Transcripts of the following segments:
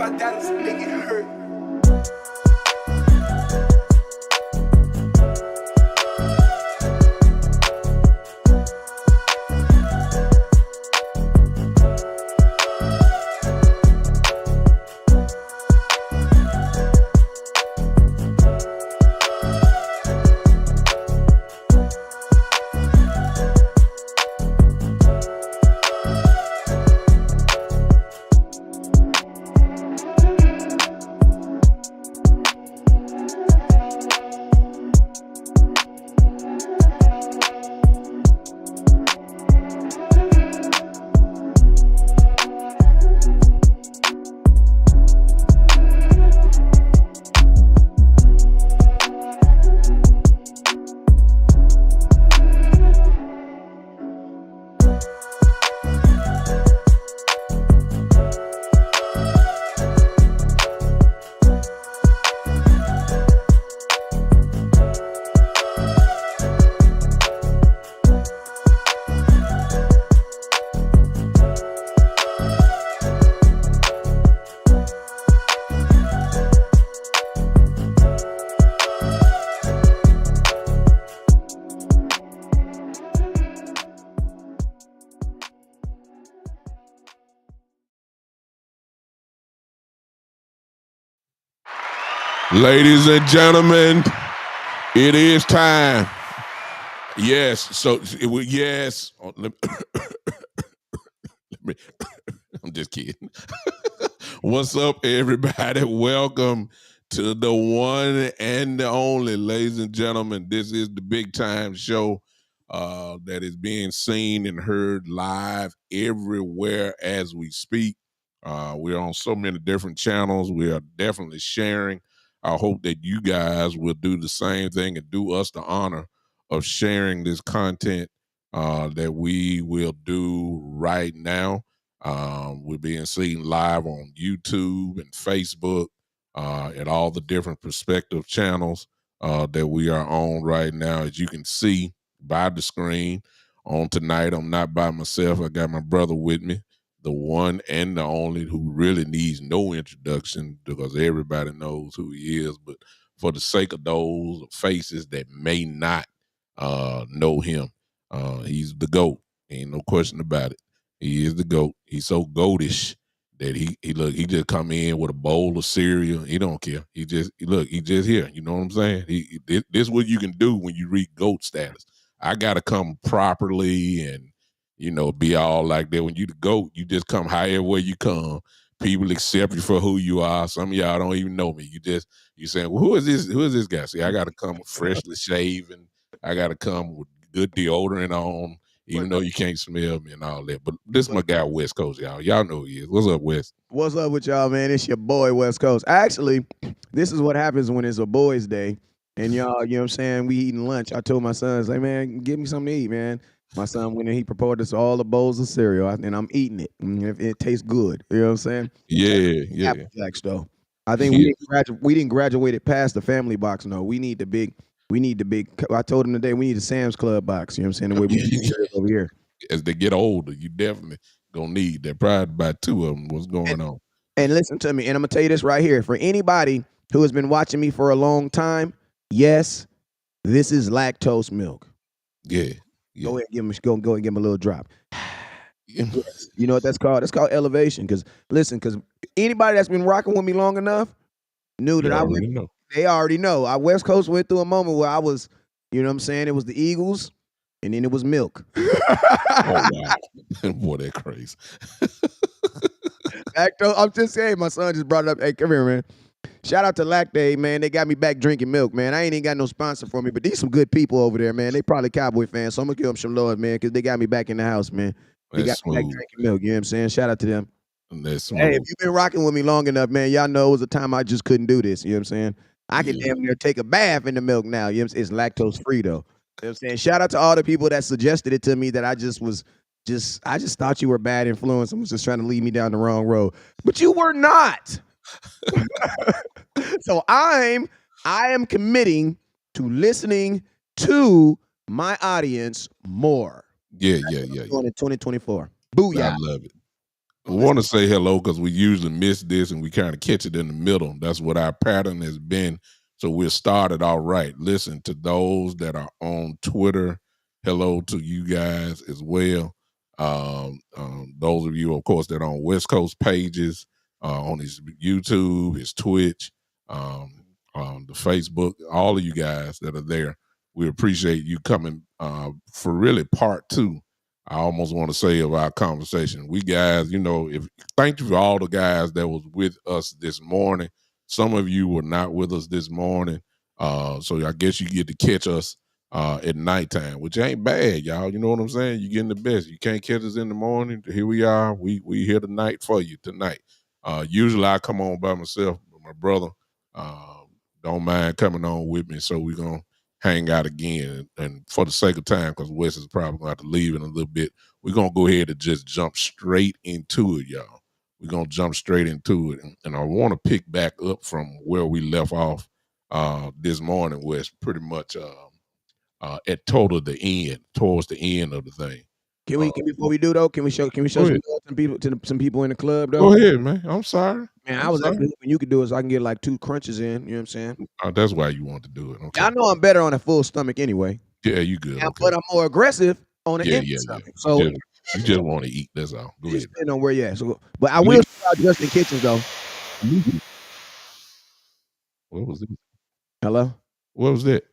about Dallas, make it hurt. Ladies and gentlemen, it is time. Yes, so yes. I'm just kidding. What's up, everybody? Welcome to the one and the only, ladies and gentlemen. This is the Big Time Show that is being seen and heard live everywhere as we speak. We're on so many different channels. We are definitely sharing. I hope that you guys will do the same thing and do us the honor of sharing this content that we will do right now. We're being seen live on YouTube and Facebook at all the different perspective channels that we are on right now. As you can see by the screen on tonight, I'm not by myself. I got my brother with me, the one and the only, who really needs no introduction because everybody knows who he is. But for the sake of those faces that may not know him, he's the GOAT. Ain't no question about it. He is the GOAT. He's so goatish that he just come in with a bowl of cereal. He don't care. He just here. You know what I'm saying? This is what you can do when you reach GOAT status. I gotta come properly and be all like that. When you the GOAT, you just come however you come. People accept you for who you are. Some of y'all don't even know me. You saying, well, who is this? Who is this guy? See, I gotta come freshly shaven. I gotta come with good deodorant on, even though you can't smell me and all that. But this is my guy, West Coast, y'all. Y'all know who he is. What's up, West? What's up with y'all, man? It's your boy, West Coast. Actually, this is what happens when it's a boys' day. And y'all, you know what I'm saying? We eating lunch. I told my sons, like, man, give me something to eat, man. My son went and he prepared us all the bowls of cereal, and I'm eating it. It tastes good. You know what I'm saying? Yeah. Apple Jacks, though. I think we didn't graduate it past the family box. No, we need the big. I told him today we need a Sam's Club box. You know what I'm saying? The way we do over here. As they get older, you definitely gonna need that. Probably buy two of them. What's going on? And listen to me, and I'm gonna tell you this right here. For anybody who has been watching me for a long time, yes, this is lactose milk. Yeah. Go ahead, give him a little drop. Yes. You know what that's called? That's called elevation. Because anybody that's been rocking with me long enough knew that they already know. Our West Coast went through a moment where I was, you know what I'm saying? It was the Eagles, and then it was milk. Oh, wow. Boy, that crazy. I'm just saying, my son just brought it up. Hey, come here, man. Shout out to Lactaid, man. They got me back drinking milk, man. I ain't even got no sponsor for me, but these some good people over there, man. They probably Cowboy fans, so I'm going to give them some love, man, because they got me back in the house, man. They got me back drinking milk, you know what I'm saying? Shout out to them. That's hey, if you've been rocking with me long enough, man, y'all know it was a time I just couldn't do this, you know what I'm saying? I can damn near take a bath in the milk now. You know what I'm saying? It's lactose free, though. You know what I'm saying? Shout out to all the people that suggested it to me that I just thought you were a bad influence and was just trying to lead me down the wrong road. But you were not. So I am committing to listening to my audience more. Yeah. Going in 2024. Booyah. I love it. I want to say hello because we usually miss this and we kind of catch it in the middle. That's what our pattern has been. So we'll start it all right. Listen to those that are on Twitter. Hello to you guys as well. Those of you, of course, that are on West Coast pages, on his YouTube, his Twitch, the Facebook, all of you guys that are there. We appreciate you coming for really part two. I almost want to say of our conversation. We guys, thank you for all the guys that was with us this morning. Some of you were not with us this morning. So I guess you get to catch us at nighttime, which ain't bad, y'all. You know what I'm saying? You're getting the best. You can't catch us in the morning. Here we are. We here tonight for you tonight. Usually I come on by myself, but my brother don't mind coming on with me. So we're gonna hang out again. And for the sake of time, because Wes is probably going to have to leave in a little bit, we're going to go ahead and just jump straight into it, y'all. We're going to jump straight into it. And I want to pick back up from where we left off this morning, Wes, pretty much at towards the end of the thing. Can we before we do though? Can we show some people some people in the club though? Go ahead, man. I'm sorry. Man, I was actually hoping you could do it so I can get like 2 crunches in. You know what I'm saying? That's why you want to do it. Okay. I know I'm better on a full stomach anyway. Yeah, you good. Yeah, okay. But I'm more aggressive on an empty stomach. So you just want to eat. That's all. Go ahead. Depending on where you at. So, but I will shout out Justin Kitchens though. What was it? Hello? What was that?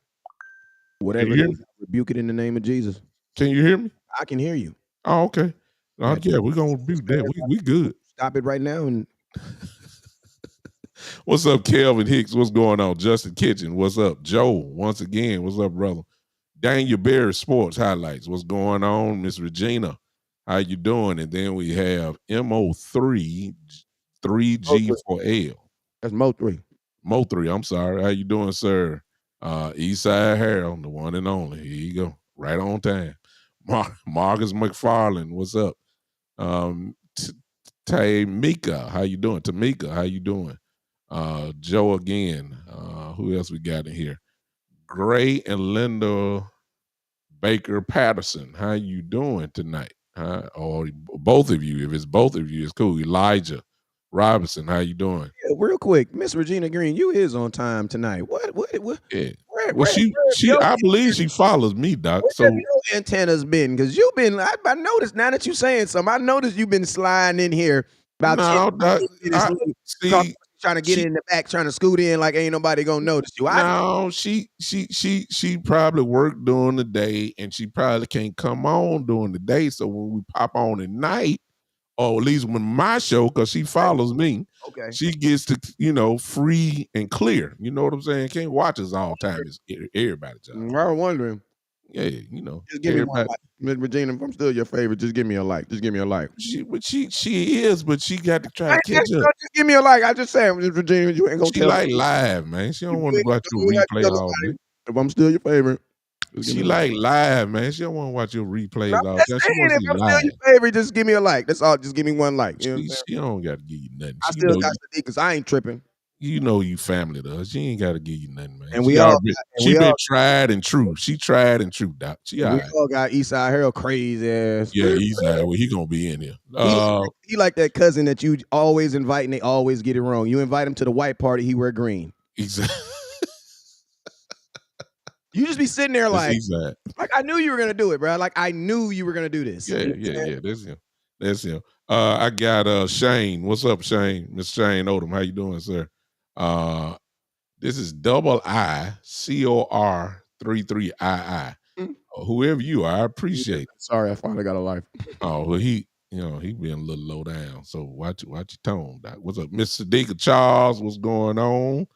Whatever it is, rebuke it in the name of Jesus. Can you hear me? I can hear you. Oh, okay. Yeah, we're gonna rebuke that. We good. Stop it right now. And what's up, Kelvin Hicks? What's going on? Justin Kitchen, what's up? Joe, once again, what's up, brother? Daniel Berry Sports Highlights. What's going on? Miss Regina, how you doing? And then we have MO3 3G4L. That's Mo3. Mo3, I'm sorry. How you doing, sir? Eastside Harold, the one and only. Here you go. Right on time. Marcus McFarland, what's up? Tamika, how you doing? Tamika, how you doing? Joe again. Who else we got in here? Gray and Linda Baker Patterson, how you doing tonight? Or both of you. If it's both of you, it's cool. Elijah Robinson, how you doing? Yeah, real quick, Miss Regina Green, you is on time tonight. What? Yeah. I believe she follows me, Doc. Where have your antennas been? Because you've been, I noticed now that you're saying something, I noticed you've been sliding in here about trying to get in the back, trying to scoot in like ain't nobody gonna notice you. She probably worked during the day and she probably can't come on during the day. So when we pop on at night, or at least when my show, because she follows me, she gets to, free and clear. You know what I'm saying? Can't watch us all the time. It's everybody's job. I was wondering. Yeah, just give me one like. Miss Regina, if I'm still your favorite, just give me a like. Just give me a like. She is, but she got to try to catch up. Just give me a like. I just said, Miss Regina, you ain't gonna tell like me. Live, man. She don't want to watch your replay all day. If I'm still your favorite. She like live, man. She don't want to watch your replays all day. She if I'm still your favorite, just give me a like. That's all. Just give me one like. You know she don't got to give you nothing. I still got the because I ain't tripping. You know you family to her. She ain't got to give you nothing, man. And she been tried and true. She tried and true, Doc. We all got Eastside Harold crazy ass. Yeah, Eastside. Well, he gonna be in here. He like that cousin that you always invite and they always get it wrong. You invite him to the white party, he wear green. Exactly. You just be sitting there like I knew you were gonna do it, bro. Like I knew you were gonna do this. Yeah. That's him. I got Shane. What's up, Shane? Miss Shane Odom. How you doing, sir? This is IICOR33II. Whoever you are, I appreciate it. Sorry, I finally got a life. Oh, well, he being a little low down. So watch your tone, Doc. What's up, Miss Sadiqa Charles? What's going on?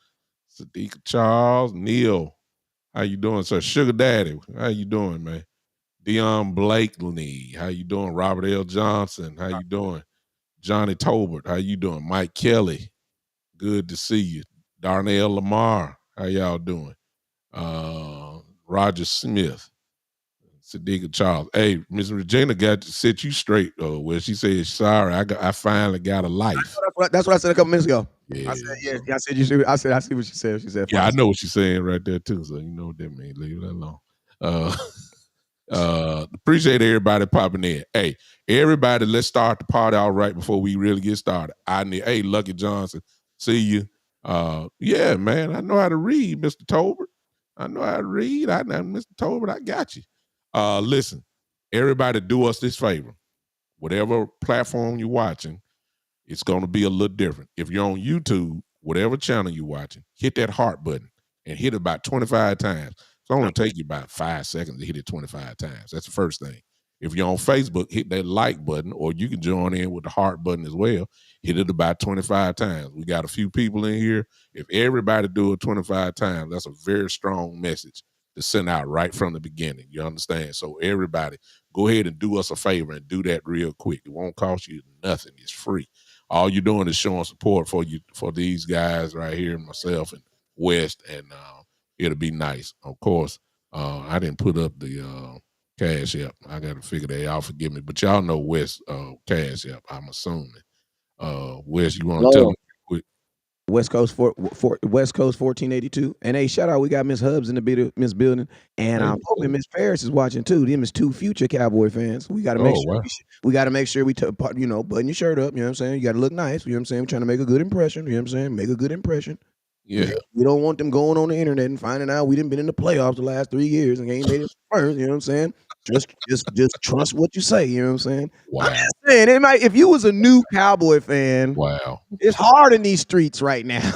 Sadiqa Charles, Neil. How you doing, sir? Sugar Daddy, how you doing, man? Dion Blakely, how you doing? Robert L. Johnson, how you doing? Johnny Tolbert, how you doing? Mike Kelly, good to see you. Darnell Lamar, how y'all doing? Roger Smith, Sadiqa Charles. Hey, Miss Regina got to set you straight, where she said, sorry, I finally got a life. That's what I said a couple minutes ago. Yeah, I said, yeah. I said, you should. I said, I see what she said. She said, yeah, I know what she's saying right there too. So you know what that means. Leave it alone. Appreciate everybody popping in. Hey, everybody, let's start the party all right before we really get started. Hey, Lucky Johnson, see you. Yeah, man, I know how to read, Mr. Tolbert. I know how to read. Mr. Tolbert, I got you. Listen, everybody, do us this favor. Whatever platform you're watching, it's going to be a little different. If you're on YouTube, whatever channel you're watching, hit that heart button and hit it about 25 times. It's only take you about 5 seconds to hit it 25 times. That's the first thing. If you're on Facebook, hit that like button, or you can join in with the heart button as well. Hit it about 25 times. We got a few people in here. If everybody do it 25 times, that's a very strong message to send out right from the beginning. You understand? So everybody, go ahead and do us a favor and do that real quick. It won't cost you nothing. It's free. All you're doing is showing support for these guys right here, myself and West, and it'll be nice. Of course, I didn't put up the Cash App. I got to figure that out. Forgive me, but y'all know West Cash App. I'm assuming. West, you want to tell me quick? West Coast 1482. And hey, shout out, we got Miss Hubs in the building. And I'm hoping Miss Ferris is watching too. Them is 2 future Cowboy fans. We gotta make sure we gotta make sure we button your shirt up, you know what I'm saying? You gotta look nice, you know what I'm saying? We're trying to make a good impression, you know what I'm saying? Make a good impression. Yeah. We don't want them going on the internet and finding out we didn't been in the playoffs the last 3 years and ain't made it first, you know what I'm saying? Just trust what you say, you know what I'm saying? Wow. I'm just saying, if you was a new Cowboy fan, wow, it's hard in these streets right now.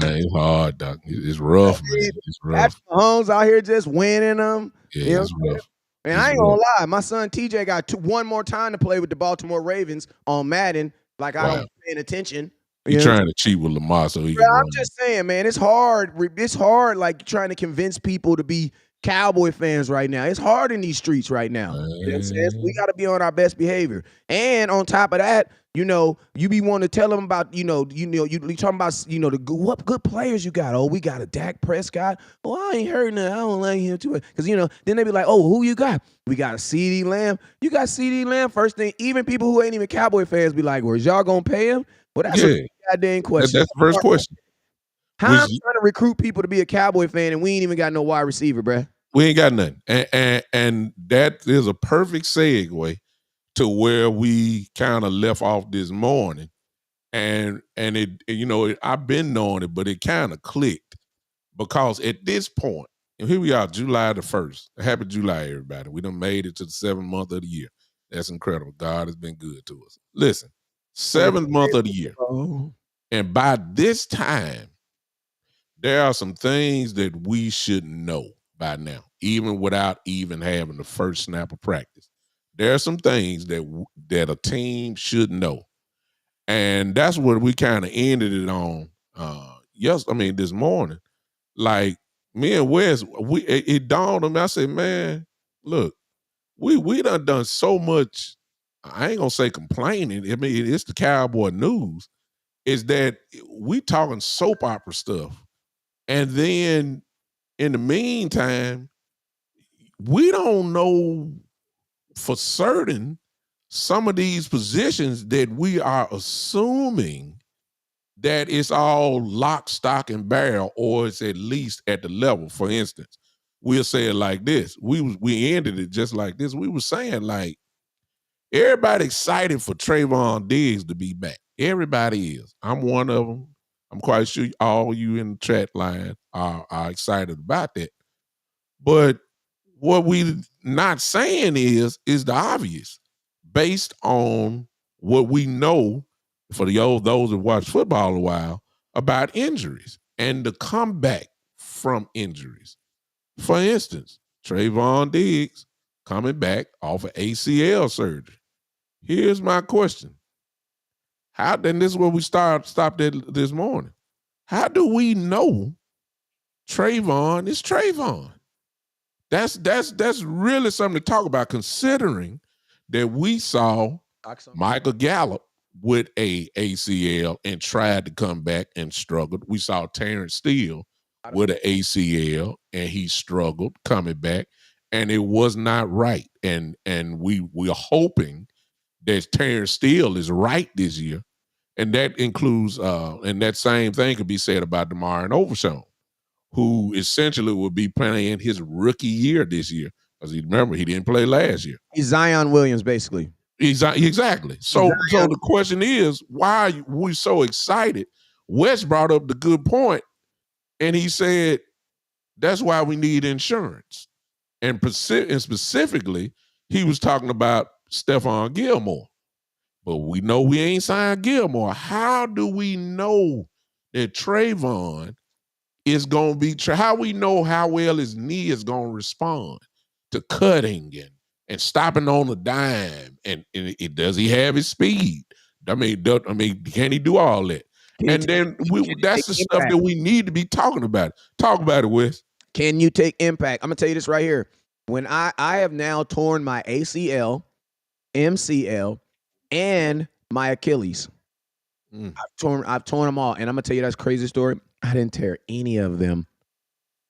Man, it's hard, Doc. It's rough, man. It's rough. Mahomes out here just winning them. Yeah, it's rough. And I ain't gonna lie, my son TJ got one more time to play with the Baltimore Ravens on Madden. Like I don't paying attention. You're trying to cheat with Lamar so he can I'm just saying, man, it's hard. It's hard, like trying to convince people to be Cowboy fans right now. It's hard in these streets right now. You know what I'm saying? So we got to be on our best behavior. And on top of that, you be wanting to tell them about, you talking about, what good players you got. Oh, we got a Dak Prescott. Oh, I ain't heard nothing. I don't like him too much. Because, then they be like, oh, who you got? We got a CD Lamb. You got CD Lamb. First thing, even people who ain't even Cowboy fans be like, well, is y'all going to pay him? Well, that's a goddamn question. That's the first question. How I'm trying to recruit people to be a Cowboy fan and we ain't even got no wide receiver, bruh? We ain't got nothing. And that is a perfect segue to where we kind of left off this morning. And it, I've been knowing it, but it kind of clicked because at this point, and here we are, July the 1st. Happy July, everybody. We done made it to the 7th month of the year. That's incredible. God has been good to us. Listen, 7th month of the year. And by this time, there are some things that we should know by now, even without even having the first snap of practice. There are some things that a team should know. And that's what we kind of ended it on this morning. Like me and Wes, it dawned on me. I said, man, look, we done so much. I ain't gonna say complaining. I mean, it's the Cowboy news. Is that we talking soap opera stuff. And then in the meantime, we don't know for certain some of these positions that we are assuming that it's all lock, stock, and barrel, or it's at least at the level. For instance, we'll say it like this. We ended it just like this. We were saying, like, everybody excited for Trayvon Diggs to be back. Everybody is. I'm one of them. I'm quite sure all you in the chat line are excited about that. But what we not saying is the obvious, based on what we know for those that watch football a while about injuries and the comeback from injuries. For instance, Trayvon Diggs coming back off of ACL surgery. Here's my question. Then this is where we stopped at this morning. How do we know Trayvon is Trayvon? That's really something to talk about, considering that we saw Michael Gallup with a ACL and tried to come back and struggled. We saw Terrence Steele with an ACL and he struggled coming back, and it was not right. And we're hoping that Terrence Steele is right this year, and that includes and that same thing could be said about DeMar and Overshown, who essentially will be playing his rookie year this year. because he remember he didn't play last year. He's Zion Williams, basically. Exactly. So the question is, why are we so excited? Wes brought up the good point, and he said that's why we need insurance. And specifically, he was talking about Stephon Gilmore. But we know we ain't signed Gilmore. How do we know that Trayvon is going to be how we know how well his knee is going to respond to cutting and stopping on a dime? And does he have his speed? I mean, can he do all that? And then that's the stuff that we need to be talking about. Talk about it, Wes. Can you take impact? I'm gonna tell you this right here. When I have now torn my ACL, MCL, and my Achilles. I've torn them all, and I'm gonna tell you that's crazy story. I didn't tear any of them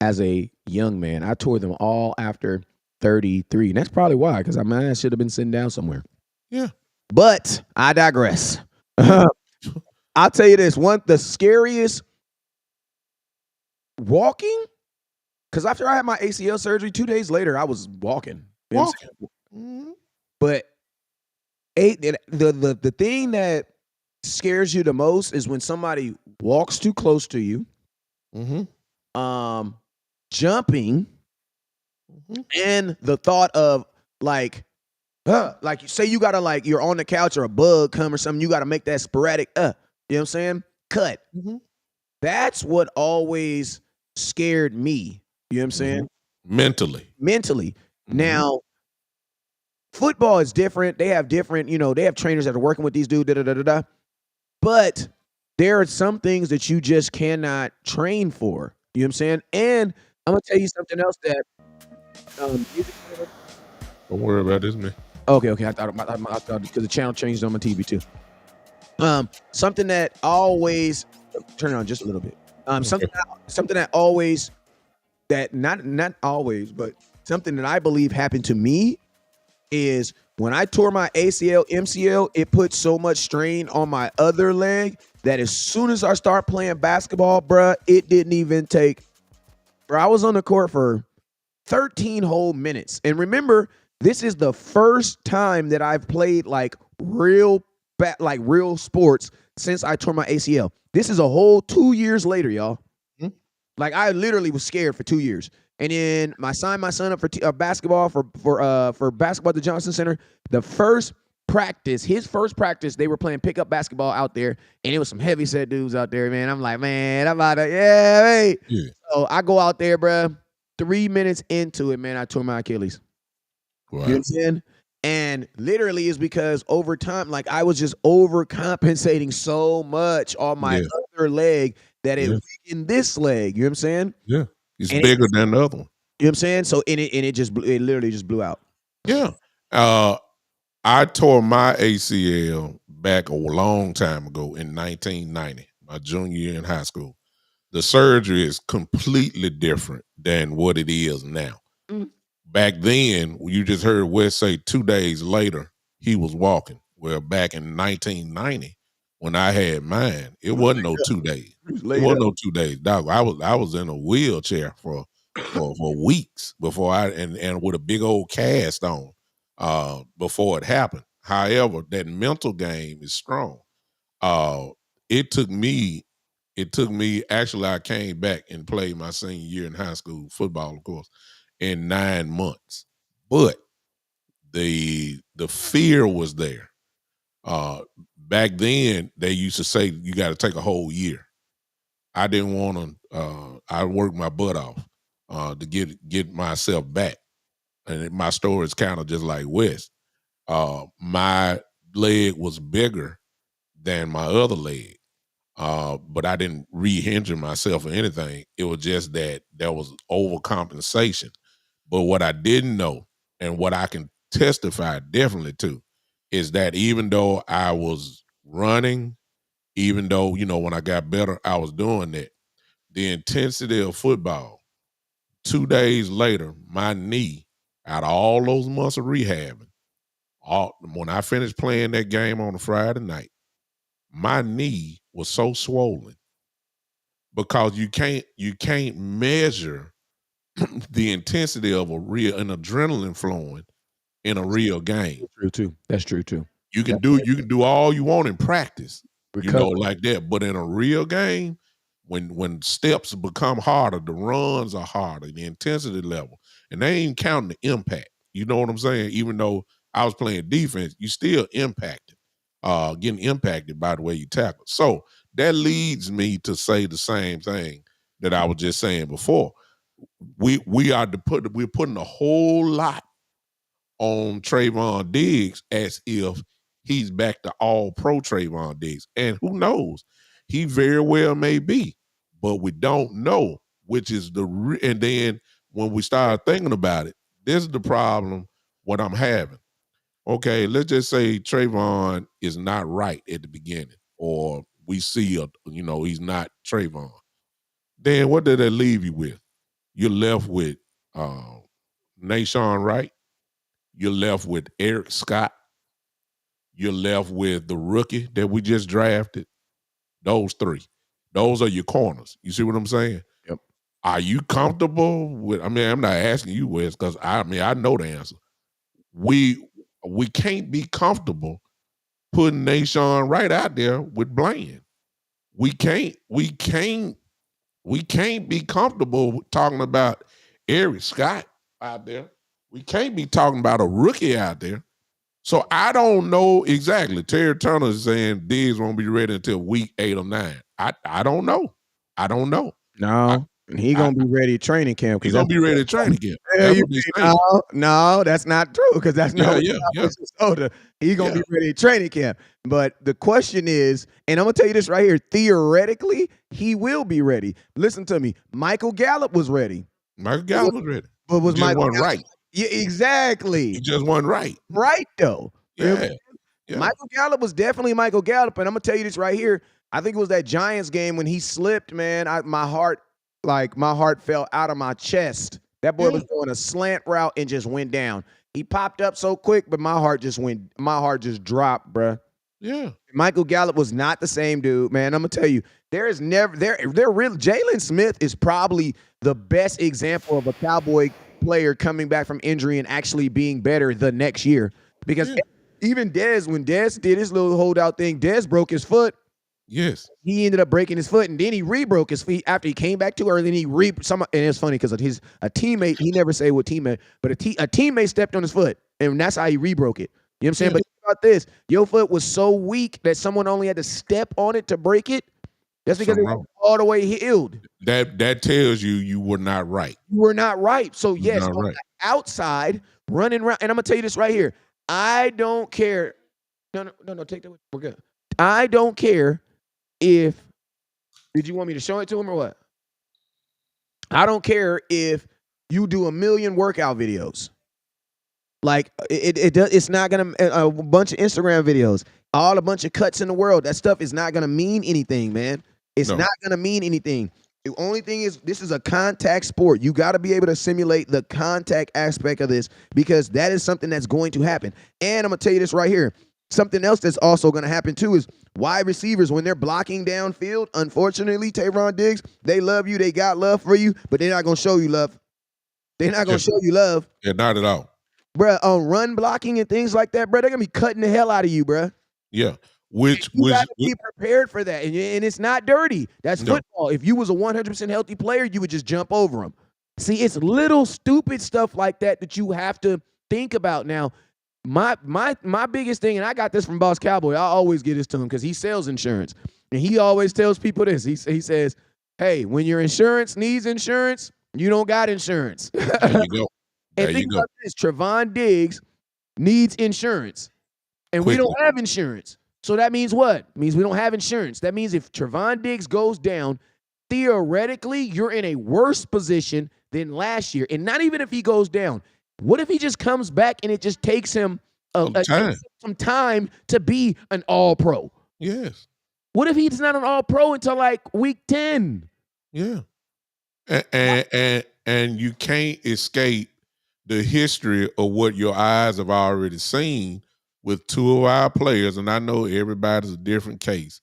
as a young man. I tore them all after 33, and that's probably why. Because I should have been sitting down somewhere. Yeah, but I digress. I'll tell you this: the scariest walking. Because after I had my ACL surgery, 2 days later, I was walking. But the thing that scares you the most is when somebody walks too close to you, jumping, and the thought of like you say you gotta you're on the couch or a bug come or something, you gotta make that sporadic you know what I'm saying? Cut. That's what always scared me. You know what I'm saying? Mentally. Now, football is different. They have different, they have trainers that are working with these dudes, But there are some things that you just cannot train for. You know what I'm saying? And I'm gonna tell you something else that don't worry about this, man. Okay. I thought because the channel changed on my TV too. Something that always turn it on just a little bit. Something that always that not always, but something that I believe happened to me is when I tore my ACL, MCL, it put so much strain on my other leg that as soon as I start playing basketball, bruh, it didn't even take. Bro, I was on the court for 13 whole minutes. And remember, this is the first time that I've played real sports since I tore my ACL. This is a whole 2 years later, y'all. I literally was scared for 2 years. And then I signed my son up for basketball for basketball at the Johnson Center. His first practice, they were playing pickup basketball out there, and it was some heavy set dudes out there, man. I'm like, man, I'm about to, hey. Yeah. So I go out there, bro. 3 minutes into it, man, I tore my Achilles. Wow. You know what I'm saying? And literally is because over time, I was just overcompensating so much on my other leg that it weakened this leg. You know what I'm saying? Yeah. It's bigger than the other one. You know what I'm saying? So it literally just blew out. Yeah. I tore my ACL back a long time ago in 1990, my junior year in high school. The surgery is completely different than what it is now. Back then, you just heard Wes say 2 days later he was walking. Well, back in 1990, when I had mine, it wasn't no 2 days. It wasn't no 2 days, dog. I was in a wheelchair for weeks before and with a big old cast on before it happened. However, that mental game is strong. It took me. Actually, I came back and played my senior year in high school football, of course, in 9 months. But the fear was there. Back then, they used to say you got to take a whole year. I didn't want to. I worked my butt off to get myself back, and my story is kind of just like Wes. My leg was bigger than my other leg, but I didn't re-injure myself or anything. It was just that there was overcompensation. But what I didn't know, and what I can testify definitely to, is that even though I was running, even though, when I got better, I was doing that, the intensity of football, 2 days later, my knee, out of all those months of rehabbing, when I finished playing that game on a Friday night, my knee was so swollen because you can't measure the intensity of an adrenaline flowing in a real game. True too. That's true too. You can That's do all you want in practice, recovery. like that. But in a real game, when steps become harder, the runs are harder, the intensity level, and they ain't counting the impact. You know what I'm saying? Even though I was playing defense, you still impacted, getting impacted by the way you tackle. So that leads me to say the same thing that I was just saying before. We're putting a whole lot on Trayvon Diggs as if he's back to all pro Trayvon Diggs. And who knows? He very well may be, but we don't know, which is and then when we start thinking about it, this is the problem what I'm having. Okay, let's just say Trayvon is not right at the beginning, or we see he's not Trayvon. Then what did that leave you with? You're left with Nashawn Wright. You're left with Eric Scott. You're left with the rookie that we just drafted. Those three. Those are your corners. You see what I'm saying? Yep. Are you comfortable with? I mean, I'm not asking you, Wes, because I know the answer. We can't be comfortable putting Nashawn Wright out there with Bland. We can't be comfortable talking about Eric Scott out there. We can't be talking about a rookie out there. So I don't know exactly. Terry Turner is saying Diggs won't be ready until week 8 or 9. I don't know. I don't know. No, and he gonna be ready at training camp. He's gonna be ready at training camp. No, that's not true because that's not Minnesota. He's gonna be ready at training camp. But the question is, and I'm gonna tell you this right here: theoretically, he will be ready. Listen to me. Michael Gallup was ready. Michael Gallup was ready, but was Michael Gallup right? Yeah, exactly. He just wasn't right. Right though. Yeah. Michael Gallup was definitely Michael Gallup, and I'm gonna tell you this right here. I think it was that Giants game when he slipped, man. My heart fell out of my chest. That boy was doing a slant route and just went down. He popped up so quick, but my heart just dropped, bruh. Yeah. Michael Gallup was not the same dude, man. I'm gonna tell you, Jalen Smith is probably the best example of a Cowboy player coming back from injury and actually being better the next year. Because even Dez, when Dez did his little holdout thing, Dez broke his foot. Yes. He ended up breaking his foot, and then he re-broke his feet after he came back to her. And then and it's funny because a teammate, he never say what teammate, but a teammate stepped on his foot, and that's how he re-broke it. You know what I'm saying? But think about this. Your foot was so weak that someone only had to step on it to break it. That's because it was all the way healed. That tells you were not right. You were not right. So yes, on the outside, running around, and I'm gonna tell you this right here. I don't care. No, take that. We're good. I don't care if. Did you want me to show it to him or what? I don't care if you do 1 million workout videos. Like it's not gonna a bunch of Instagram videos, a bunch of cuts in the world. That stuff is not gonna mean anything, man. It's not gonna mean anything. The only thing is, this is a contact sport. You got to be able to simulate the contact aspect of this because that is something that's going to happen. And I'm gonna tell you this right here. Something else that's also going to happen too is wide receivers, when they're blocking downfield, unfortunately, Trayvon Diggs, they love you. They got love for you, but they're not going to show you love. They're not going to show you love. Yeah, not at all. Bruh, on run blocking and things like that, bruh, they're going to be cutting the hell out of you, bruh. Yeah. You got to be prepared for that. And it's not dirty. That's football. If you was a 100% healthy player, you would just jump over them. See, it's little stupid stuff like that you have to think about now. My biggest thing, and I got this from Boss Cowboy. I always get this to him because he sells insurance. And he always tells people this. He says, hey, when your insurance needs insurance, you don't got insurance. There you go. And think about this. Trayvon Diggs needs insurance. And we don't have insurance. So that means what? It means we don't have insurance. That means if Trayvon Diggs goes down, theoretically, you're in a worse position than last year. And not even if he goes down. What if he just comes back and it just takes him some time to be an all-pro? Yes. What if he's not an all-pro until like week 10? Yeah. And you can't escape the history of what your eyes have already seen with two of our players, and I know everybody's a different case,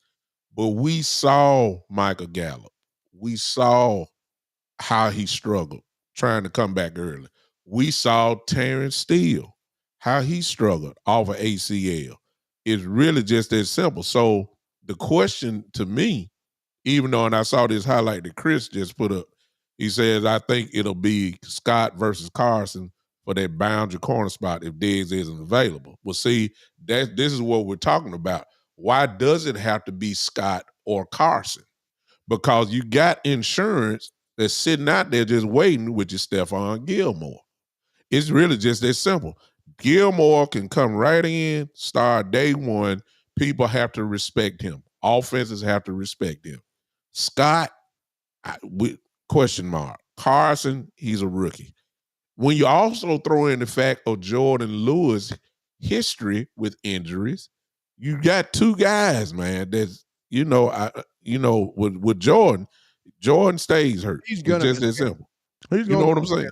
but we saw Michael Gallup. We saw how he struggled. trying to come back early. We saw Terrence Steele, how he struggled off of ACL. It's really just that simple. So the question to me, even though, and I saw this highlight that Chris just put up, he says, I think it'll be Scott versus Carson for that boundary corner spot if Diggs isn't available. Well, see, this is what we're talking about. Why does it have to be Scott or Carson? Because you got insurance that's sitting out there just waiting, which is Stephon Gilmore. It's really just that simple. Gilmore can come right in, start day one. People have to respect him. Offenses have to respect him. Scott, question mark. Carson, he's a rookie. When you also throw in the fact of Jordan Lewis' history with injuries, you got two guys, man. That's with Jordan stays hurt. He's gonna it's just that simple. He's You know what I'm saying?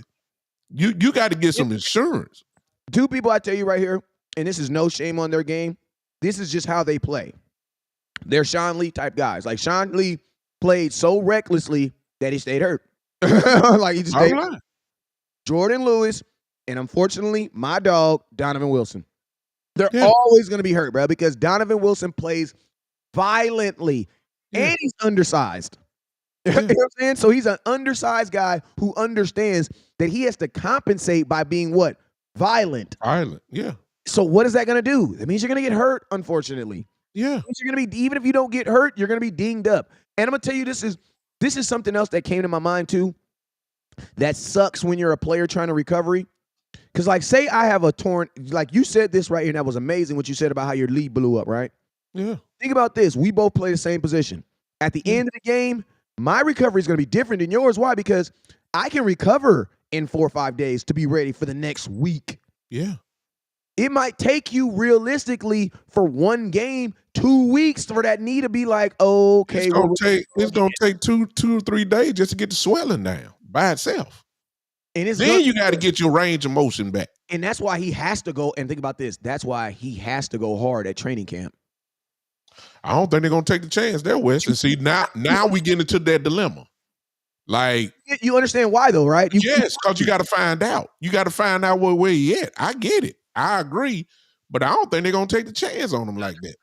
You got to get some insurance. Two people I tell you right here, and this is no shame on their game. This is just how they play. They're Sean Lee type guys. Like Sean Lee played so recklessly that he stayed hurt. Like he just stayed hurt. Jordan Lewis, and unfortunately, my dog, Donovan Wilson. They're always going to be hurt, bro, because Donovan Wilson plays violently, and he's undersized. You know what I'm saying? So he's an undersized guy who understands that he has to compensate by being what? Violent. Violent, yeah. So what is that going to do? That means you're going to get hurt, unfortunately. Yeah. That means you're going to be, even if you don't get hurt, you're going to be dinged up. And I'm going to tell you, this is something else that came to my mind too. That sucks when you're a player trying to recovery. Because like, say I have a torn, like you said this right here, and that was amazing what you said about how your lead blew up, right? Yeah. Think about this. We both play the same position. At the end of the game, my recovery is going to be different than yours. Why? Because I can recover in 4 or 5 days to be ready for the next week. Yeah. It might take you realistically for one game, 2 weeks for that knee to be like, okay. It's gonna take 2 or 3 days just to get the swelling down by itself. And then you got to get your range of motion back. And that's why he has to go, and think about this, that's why he has to go hard at training camp. I don't think they're gonna take the chance there, Wes. And see, now we get into that dilemma. Like, you understand why though, right? Yes, because you got to find out. You got to find out where he at. I get it. I agree. But I don't think they're gonna take the chance on him like that.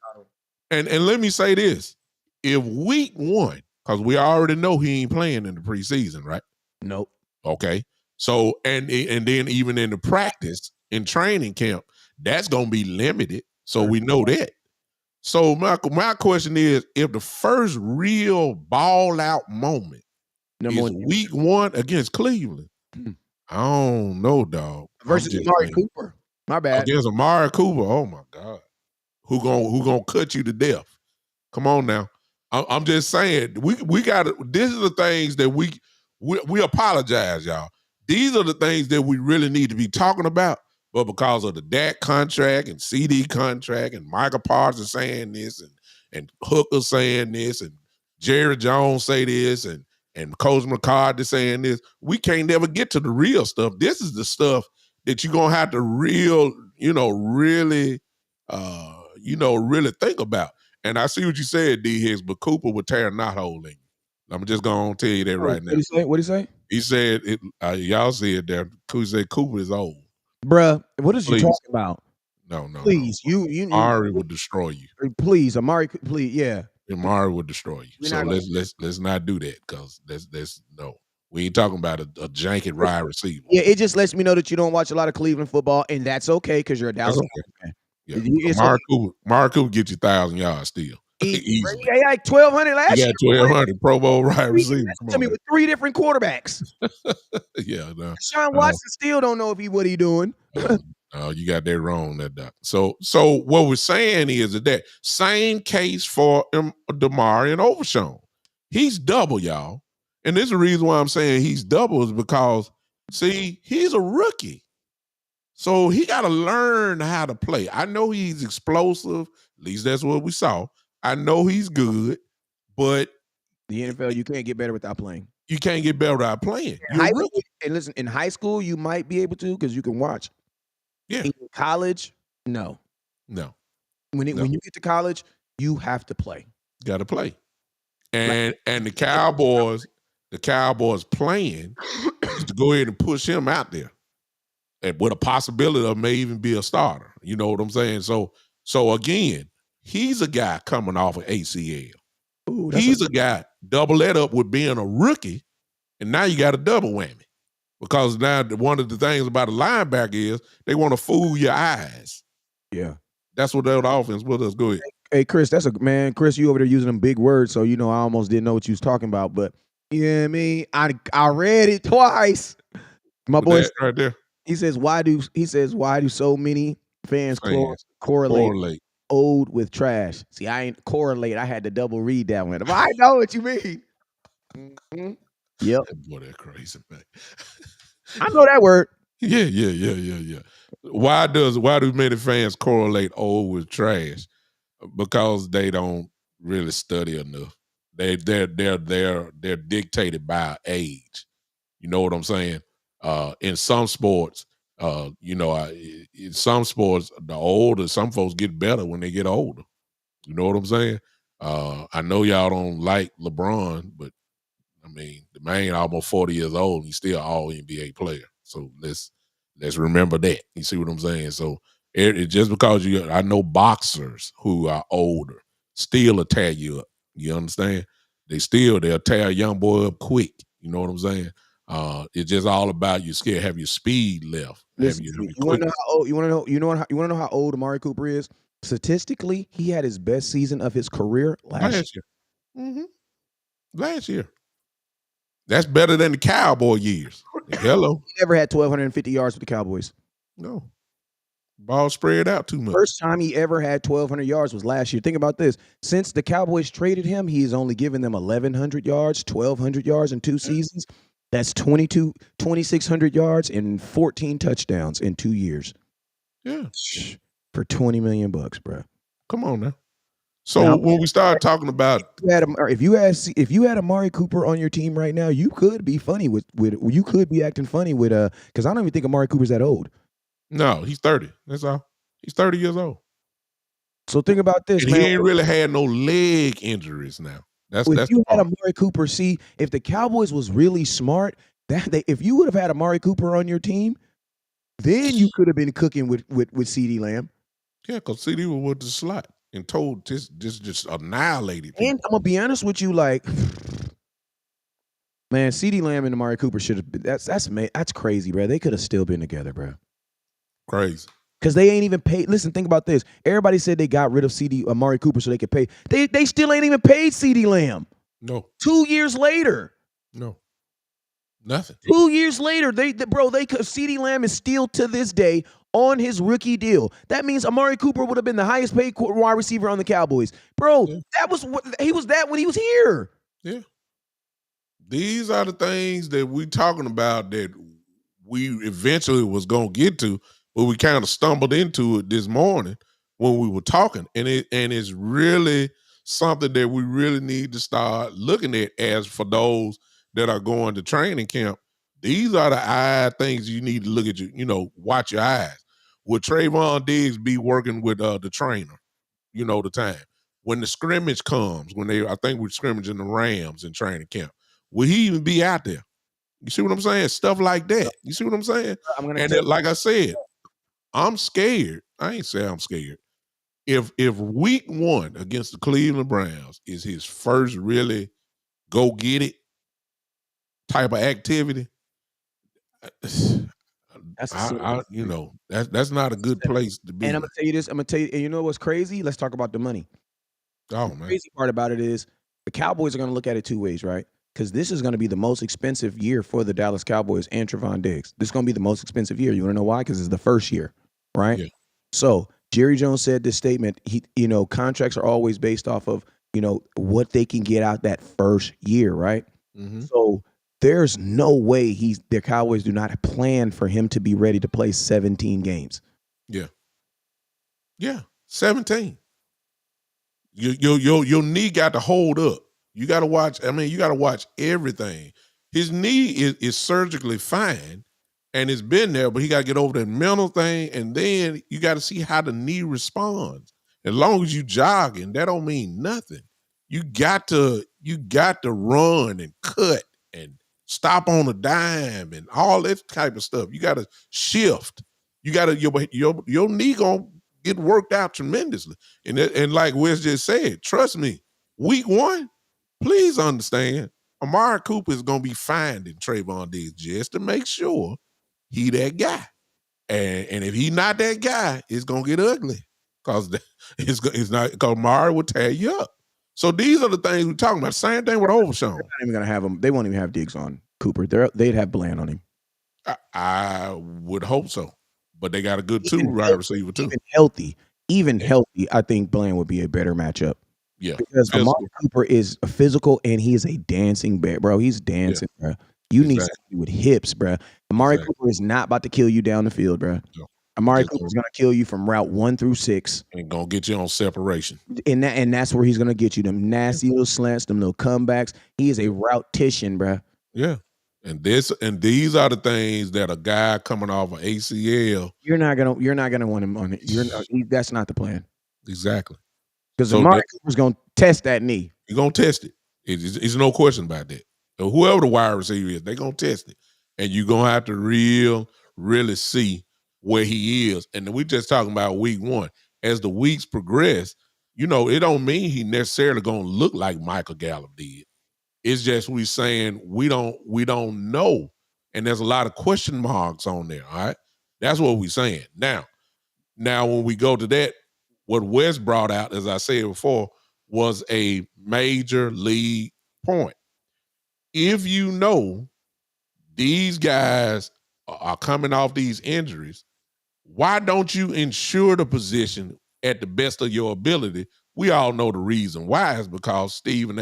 And let me say this. If week 1, because we already know he ain't playing in the preseason, right? Nope. Okay. So and then even in the practice, in training camp, that's gonna be limited. So we know that. So my question is, if the first real ball out moment is week 1 against Cleveland, I don't know, dog. Versus Amari Cooper. My bad. Against Amari Cooper, oh my God. Who gonna cut you to death? Come on now. I'm just saying, we gotta, this is the things that we apologize, y'all. These are the things that we really need to be talking about. But because of the Dak contract and CD contract and Michael Parsons saying this and Hooker saying this and Jerry Jones say this and Coach McCarthy saying this, we can't never get to the real stuff. This is the stuff that you're gonna have to really think about. And I see what you said, D Hicks, but Cooper would tear a knothole in you. I'm just gonna tell you that right now. What'd he say? He said, y'all see it there. He said Cooper is old. Bruh, what is you talking about? No. Please, no. Amari would destroy you. Please, Amari, please, yeah. Amari would destroy you. So let's not do that, because that's no. We ain't talking about a janky wide receiver. Yeah, it just lets me know that you don't watch a lot of Cleveland football, and that's okay because you're a Dallas fan. Yeah. Amari Cooper get you 1,000 yards still. He like 1,200 last year. He got 1,200 Pro Bowl wide receiver. I mean, with 3 different quarterbacks. Yeah, no. Sean Watson still don't know what he doing. Oh, you got that wrong, that doc. So what we're saying is that same case for Damari and Overshown. He's double, y'all. And this is the reason why I'm saying he's double is because, see, he's a rookie. So he got to learn how to play. I know he's explosive. At least that's what we saw. I know he's good, but the NFL, you can't get better without playing. You can't get better without playing. And listen, in high school, you might be able to because you can watch. Yeah. In college, no. When you get to college, you have to play. Got to play. And the Cowboys, the Cowboys' plan is to go ahead and push him out there, and with a possibility of may even be a starter. You know what I'm saying? So again, he's a guy coming off of ACL. Ooh, He's a guy, double that up with being a rookie, and now you got a double whammy. Because now one of the things about a linebacker is they want to fool your eyes. yeah. That's what that offense with us. Go ahead. Hey, Chris, Chris, you over there using them big words, so I almost didn't know what you was talking about. But you know what I mean? I read it twice. My boy, right there. He says, why do so many fans correlate correlate old with trash? See, I ain't correlate. I had to double read that one. I know what you mean. Mm-hmm. Yep. Boy, that crazy, man. I know that word. Yeah. Why do many fans correlate old with trash? Because they don't really study enough. They're dictated by age. You know what I'm saying? In some sports, in some sports, some folks get better when they get older. You know what I'm saying? I know y'all don't like LeBron, but I mean, the man almost 40 years old, he's still all NBA player. So let's remember that. You see what I'm saying? So it just because I know boxers who are older still will tear you up. You understand? They'll tear a young boy up quick. You know what I'm saying? It's just all about you scared have your speed left. Listen, you want to know how old? You want to know how old Amari Cooper is? Statistically, he had his best season of his career last year. Mm-hmm. Last year. That's better than the Cowboy years. Hello. He never had 1,250 yards with the Cowboys. No. Ball spread out too much. First time he ever had 1,200 yards was last year. Think about this. Since the Cowboys traded him, he's only given them 1,100 yards, 1,200 yards in 2 seasons. That's 2,600 yards and 14 touchdowns in 2 years. Yeah. For $20 million, bro. Come on now. So now, when we start talking about if you had Amari Cooper on your team right now, you could be funny with you could be acting funny with because I don't even think Amari Cooper's that old. No, he's 30. That's all. He's 30 years old. So think about this, and man. He ain't really had no leg injuries now. That's you had Amari Cooper. See, if the Cowboys was really smart, if you would have had Amari Cooper on your team, then you could have been cooking with CeeDee Lamb. Yeah, because CeeDee was with the slot and told just annihilated people. And I'm gonna be honest with you, like, man, CeeDee Lamb and Amari Cooper should have been. That's crazy, bro. They could have still been together, bro. Crazy. Because they ain't even paid. Listen, think about this. Everybody said they got rid of Amari Cooper so they could pay. They still ain't even paid CeeDee Lamb. No. 2 years later. No. Nothing. 2 years later, CeeDee Lamb is still to this day on his rookie deal. That means Amari Cooper would have been the highest paid wide receiver on the Cowboys. Bro, that was what he was when he was here. Yeah. These are the things that we talking about that we eventually was going to get to, but we kind of stumbled into it this morning when we were talking. And it's really something that we really need to start looking at as for those that are going to training camp. These are the things you need to look at, watch your eyes. Will Trayvon Diggs be working with the trainer, the time? When the scrimmage comes, I think we're scrimmaging the Rams in training camp, will he even be out there? You see what I'm saying? Stuff like that. You see what I'm saying? Like I said, I'm scared. I ain't say I'm scared. If week 1 against the Cleveland Browns is his first really go get it type of activity, that's not a good place to be. And I'm gonna tell you this. And you know what's crazy? Let's talk about the money. Oh, man. The crazy part about it is the Cowboys are gonna look at it 2 ways, right? Because this is going to be the most expensive year for the Dallas Cowboys and Trayvon Diggs. This is going to be the most expensive year. You want to know why? Because it's the first year, right? Yeah. So Jerry Jones said this statement. Contracts are always based off of what they can get out that first year, right? Mm-hmm. So there's no way the Cowboys do not plan for him to be ready to play 17 games. Yeah, 17. Your knee got to hold up. You got to watch. You got to watch everything. His knee is surgically fine, and it's been there, but he got to get over that mental thing, and then you got to see how the knee responds. As long as you jogging, that don't mean nothing. You got to run and cut and stop on a dime and all that type of stuff. You got to shift. You got to your knee gonna get worked out tremendously. And like Wes just said, trust me, week 1, please understand, Amari Cooper is gonna be finding Trayvon Diggs just to make sure he that guy. And if he not that guy, it's gonna get ugly because it's not because Amari will tear you up. So these are the things we're talking about. Same thing with Overshown. They're not even gonna have him. They won't even have Diggs on Cooper. They'd have Bland on him. I would hope so, but they got a good wide receiver too. Even healthy, I think Bland would be a better matchup. Yeah, because Amari Cooper is physical and he is a dancing bear, bro. He's dancing, bro. You need somebody with hips, bro. Amari Cooper is not about to kill you down the field, bro. No. Amari Cooper is going to kill you from route 1 through 6. And going to get you on separation. And that's where he's going to get you, them nasty little slants, them little comebacks. He is a route-tician, bro. Yeah. And these are the things that a guy coming off of ACL. You're not gonna want him on it. That's not the plan. Exactly. Because Amari Cooper's going to test that knee. He's going to test it. It's no question about that. So whoever the wide receiver is, they're going to test it. And you're going to have to really see where he is. And we're just talking about week 1. As the weeks progress, it don't mean he necessarily going to look like Michael Gallup did. It's just we saying we don't know. And there's a lot of question marks on there, all right? That's what we're saying. Now when we go to that, what Wes brought out, as I said before, was a major league point. If you know these guys are coming off these injuries, why don't you ensure the position at the best of your ability? We all know the reason why is because Stephen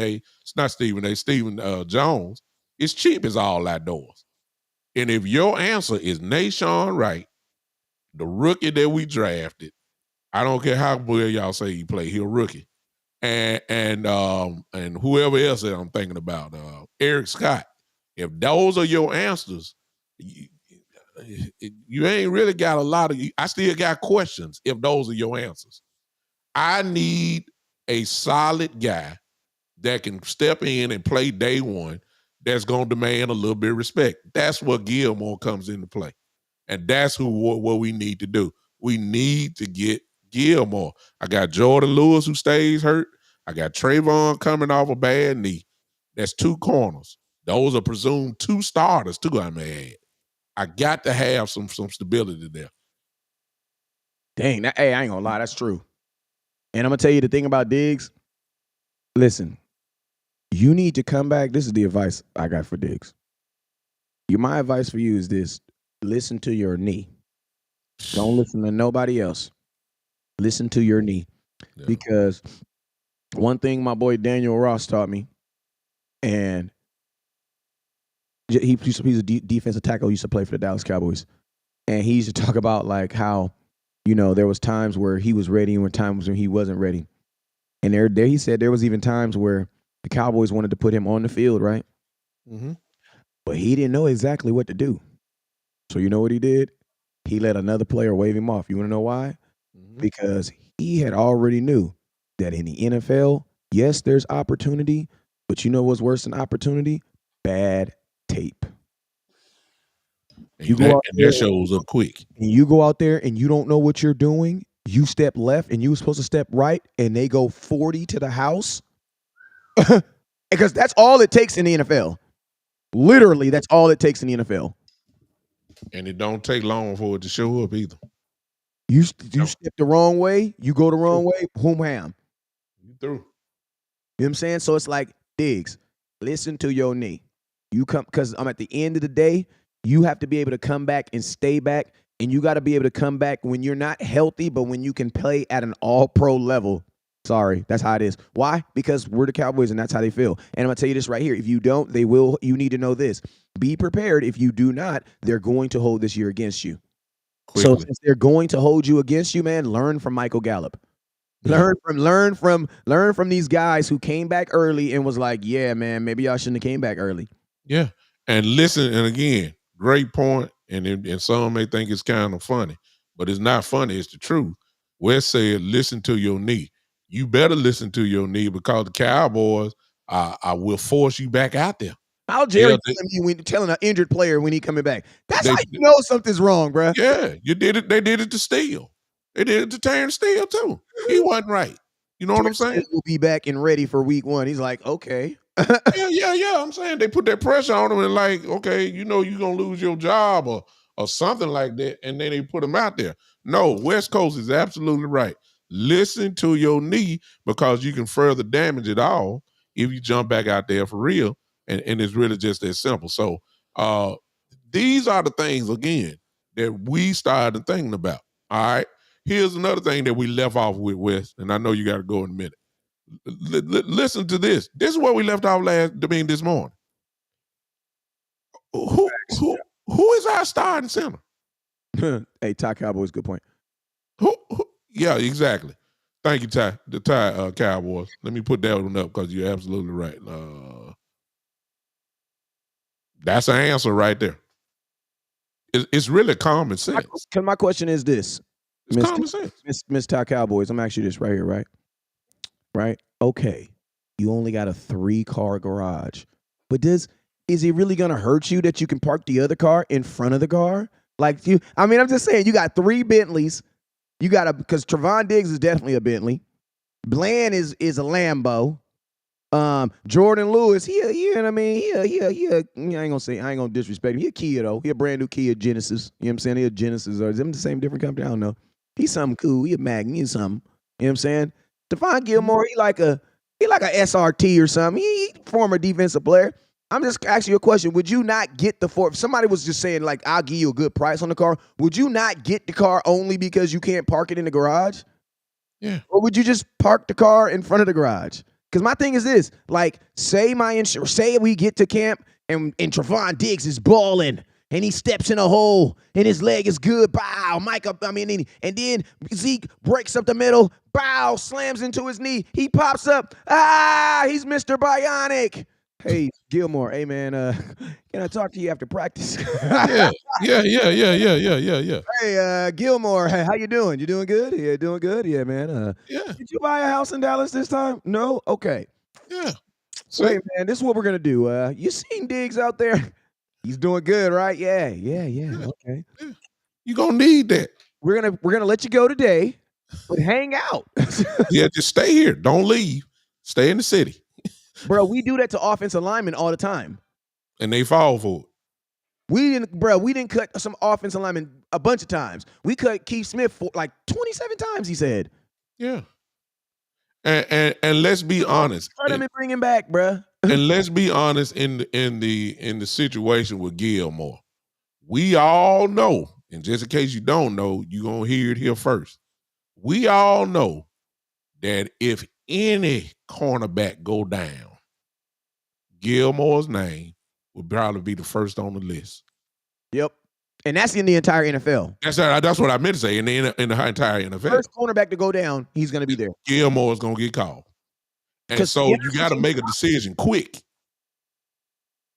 Jones is cheap as all outdoors. And if your answer is Nashawn Wright, the rookie that we drafted, I don't care how well y'all say he played, he's a rookie. And whoever else that I'm thinking about, Eric Scott. If those are your answers, you ain't really got a lot of. I still got questions if those are your answers. I need a solid guy that can step in and play day one. That's going to demand a little bit of respect. That's where Gilmore comes into play, and that's what we need to do. We need to get Gilmore. I got Jordan Lewis who stays hurt. I got Trayvon coming off a bad knee. That's 2 corners. Those are presumed 2 starters too, I may add. I got to have some stability there. Dang, hey, I ain't gonna lie, that's true. And I'm gonna tell you the thing about Diggs. Listen, you need to come back. This is the advice I got for Diggs. My advice for you is this: listen to your knee. Don't listen to nobody else. Listen to your knee. Yeah. Because one thing my boy Daniel Ross taught me, and he's a defensive tackle, used to play for the Dallas Cowboys. And he used to talk about like how, there was times where he was ready and there were times when he wasn't ready. And there he said there was even times where the Cowboys wanted to put him on the field, right? Mm-hmm. But he didn't know exactly what to do. So you know what he did? He let another player wave him off. You want to know why? Mm-hmm. Because he had already knew that in the NFL, yes, there's opportunity, but you know what's worse than opportunity? Bad tape. And that shows up quick. And you go out there and you don't know what you're doing. You step left and you were supposed to step right, and they go 40 to the house. Because that's all it takes in the NFL. Literally, that's all it takes in the NFL. And it don't take long for it to show up either. You step the wrong way, you go the wrong way, boom, ham. You through. You know what I'm saying? So it's like, Diggs, listen to your knee. You come, because I'm at the end of the day, you have to be able to come back and stay back, and you got to be able to come back when you're not healthy, but when you can play at an all-pro level. Sorry, that's how it is. Why? Because we're the Cowboys, and that's how they feel. And I'm going to tell you this right here. If you don't, they will. You need to know this. Be prepared. If you do not, they're going to hold this year against you. Quickly. So since they're going to hold you against you, man, learn from Michael Gallup. Yeah. Learn from these guys who came back early and was like, yeah, man, maybe y'all shouldn't have came back early. Yeah. And listen, and again, great point. And some may think it's kind of funny, but it's not funny. It's the truth. Wes said, listen to your knee. You better listen to your knee because the Cowboys will force you back out there. How Jerry telling an injured player when he coming back? That's how you know something's wrong, bro. Yeah, you did it. They did it to Steele. They did it to Terrence Steele too. He wasn't right. You know what I'm saying? We'll be back and ready for week 1. He's like, okay. Yeah. I'm saying they put that pressure on him and like, okay, you know you're gonna lose your job or something like that, and then they put him out there. No, West Coast is absolutely right. Listen to your knee because you can further damage it all if you jump back out there for real. And it's really just that simple. So these are the things again that we started thinking about. All right. Here's another thing that we left off with, Wes, and I know you got to go in a minute. Listen to this. This is where we left off this morning. Who is our starting center? Hey, Ty Cowboys, good point. Who? Yeah, exactly. Thank you, Ty. The Ty Cowboys. Let me put that one up because you're absolutely right. That's an answer right there. It's really common sense. Because my question is this. It's common sense. Miss Ty Cowboys, I'm asking you this right here, right? Right? Okay. You only got a 3-car garage. But is it really going to hurt you that you can park the other car in front of the car? Like I'm just saying, you got 3 Bentleys. You got because Trevon Diggs is definitely a Bentley. Bland is a Lambo. Jordan Lewis, I ain't gonna disrespect him. He a Kia though. He a brand new Kia Genesis. You know what I'm saying? He a Genesis, or is them the same different company? I don't know. He's something cool. He a Magna, he's something. You know what I'm saying? Stephon Gilmore, he like a SRT or something. He former defensive player. I'm just asking you a question. Would you not get the if somebody was just saying, like, I'll give you a good price on the car, would you not get the car only because you can't park it in the garage? Yeah. Or would you just park the car in front of the garage? Because my thing is this, like, say we get to camp and Trevon Diggs is balling and he steps in a hole and his leg is good, bow, and then Zeke breaks up the middle, bow, slams into his knee, he pops up, he's Mr. Bionic. Hey, Gilmore, hey, man, can I talk to you after practice? Yeah. Hey, Gilmore, hey, how you doing? You doing good? Yeah, doing good? Yeah, man. Yeah. Did you buy a house in Dallas this time? No? Okay. Yeah. So, hey, man, this is what we're going to do. You seen Diggs out there? He's doing good, right? Yeah. Okay. Yeah. You're going to need that. We're gonna let you go today, but hang out. Yeah, just stay here. Don't leave. Stay in the city. Bro, we do that to offensive linemen all the time. And they fall for it. We didn't cut some offensive linemen a bunch of times. We cut Keith Smith for like 27 times, he said. Yeah. And let's be honest. Cut him and bring him back, bro. And let's be honest in the situation with Gilmore. We all know, and just in case you don't know, you're gonna hear it here first. We all know that if any cornerback go down, Gilmore's name would probably be the first on the list. Yep. And that's in the entire NFL. That's what I meant to say, in the entire NFL. First cornerback to go down, he's going to be there. Gilmore's going to get called. And so you got to make a decision quick.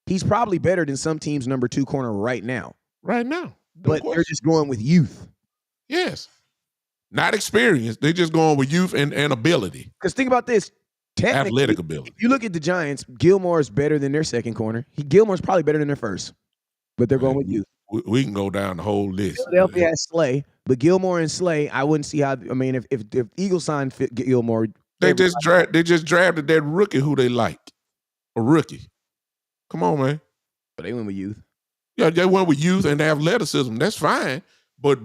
He's probably better than some teams' number 2 corner right now. Right now. But they're just going with youth. Yes. Not experience. They're just going with youth and ability. Because think about this. Athletic ability. If you look at the Giants, Gilmore is better than their second corner. Gilmore's probably better than their first. But they're going with youth. We can go down the whole list. Philadelphia has Slay, but Gilmore and Slay, I wouldn't see how. I mean, if Eagles signed Gilmore, they just drafted that rookie who they like, a rookie. Come on, man. But they went with youth. Yeah, they went with youth and athleticism. That's fine. But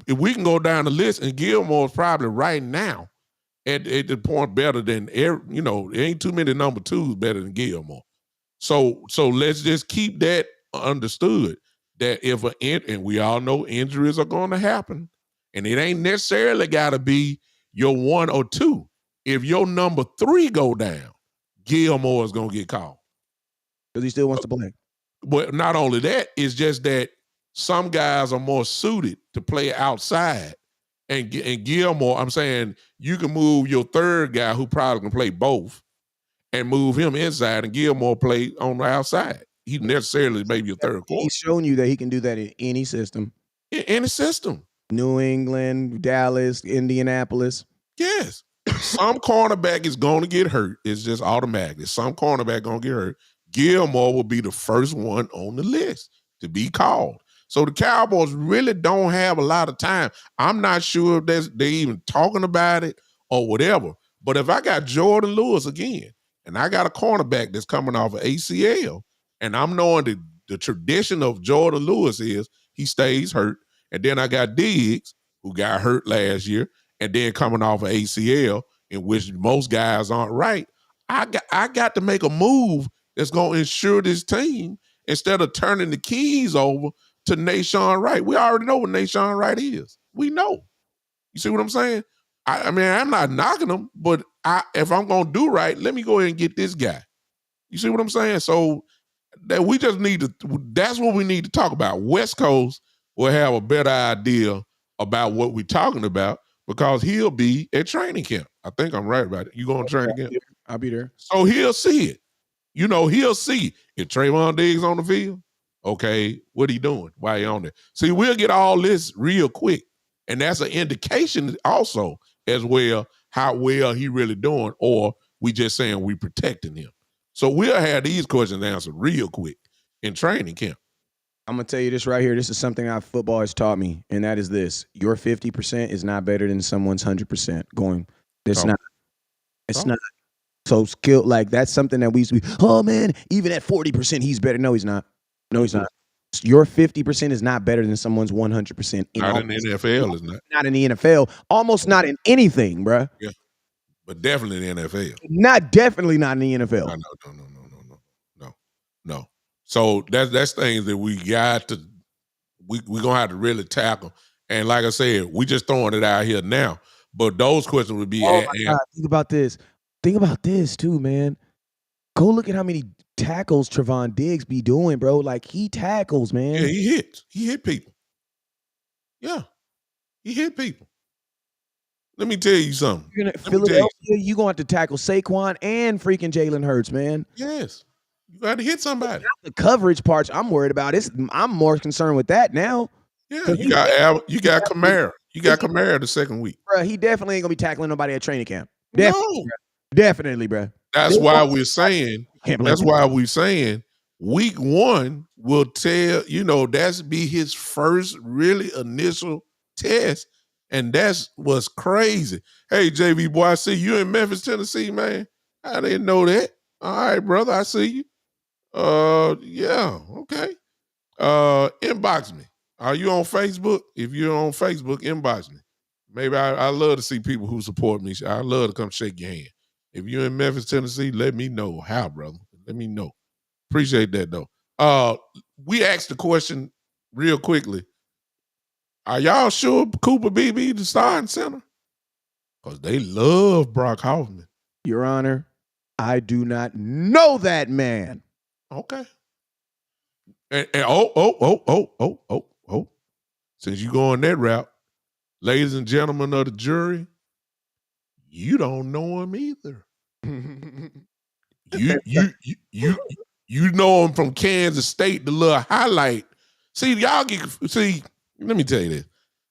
if we can go down the list, and Gilmore's probably right now at the point better than there ain't too many number 2s better than Gilmore. So let's just keep that understood. That and we all know injuries are going to happen, and it ain't necessarily got to be your 1 or 2. If your number 3 go down, Gilmore is going to get called because he still wants to play. But not only that, it's just that some guys are more suited to play outside, and Gilmore, I'm saying you can move your 3rd guy who probably can play both, and move him inside, and Gilmore play on the outside. He necessarily maybe a 3rd quarter. He's shown you that he can do that in any system. In any system. New England, Dallas, Indianapolis. Yes. Some cornerback is going to get hurt. It's just automatic. Some cornerback going to get hurt. Gilmore will be the first one on the list to be called. So the Cowboys really don't have a lot of time. I'm not sure if they're even talking about it or whatever. But if I got Jordan Lewis again, and I got a cornerback that's coming off of ACL, and I'm knowing the tradition of Jordan Lewis is he stays hurt, and then I got Diggs, who got hurt last year, and then coming off of ACL, in which most guys aren't right. I got to make a move that's going to ensure this team instead of turning the keys over to Nashawn Wright. We already know what Nashawn Wright is. We know. You see what I'm saying? I mean, I'm not knocking him, but if I'm going to do right, let me go ahead and get this guy. You see what I'm saying? So that we just need to, that's what we need to talk about. West Coast will have a better idea about what we're talking about because he'll be at training camp. I think I'm right about it. You going to training camp? I'll be there. So he'll see it. You know, he'll see if Trayvon Diggs on the field. Okay, what he doing? Why he on there? See, we'll get all this real quick. And that's an indication also as well how well he really doing, or we just saying we protecting him. So we'll have these questions answered real quick in training camp. I'm going to tell you this right here. This is something football has taught me, and that is this. Your 50% is not better than someone's 100% going. It's not. It's not. So skill, like that's something that we used to be, oh man, even at 40%, he's better. No, he's not. No, he's not. Your 50% is not better than someone's 100%. Not in the NFL, is not. Not in the NFL. Almost not in anything, bro. Yeah, but definitely in the NFL. Definitely not in the NFL. No. So that's things that we got to, we're going to have to really tackle. And like I said, we just throwing it out here now. But those questions would be. God, think about this. Think about this too, man. Go look at how many tackles Trayvon Diggs be doing, bro. Like he tackles, man. Yeah, he hits. He hit people. Yeah, he hit people. Let me tell you something. Philadelphia, you're going to have to tackle Saquon and freaking Jalen Hurts, man. Yes. You got to hit somebody. The coverage parts I'm worried about. I'm more concerned with that now. Yeah, you got Kamara. You got Kamara the second week. Bro, he definitely ain't going to be tackling nobody at training camp. Definitely, bro. That's why we're saying week one will tell, that's be his first really initial test. And that's what's crazy. Hey, JV boy, I see you in Memphis, Tennessee, man. I didn't know that. All right, brother, I see you. Yeah, okay. Inbox me. Are you on Facebook? If you're on Facebook, inbox me. Maybe I love to see people who support me. I love to come shake your hand. If you're in Memphis, Tennessee, let me know how, brother. Let me know. Appreciate that, though. We asked the question real quickly. Are y'all sure Cooper Beebe the starting center? Because they love Brock Hoffman. Your Honor, I do not know that man. Okay. And since you go on that route, ladies and gentlemen of the jury, you don't know him either. You know him from Kansas State, the little highlight. See, let me tell you this.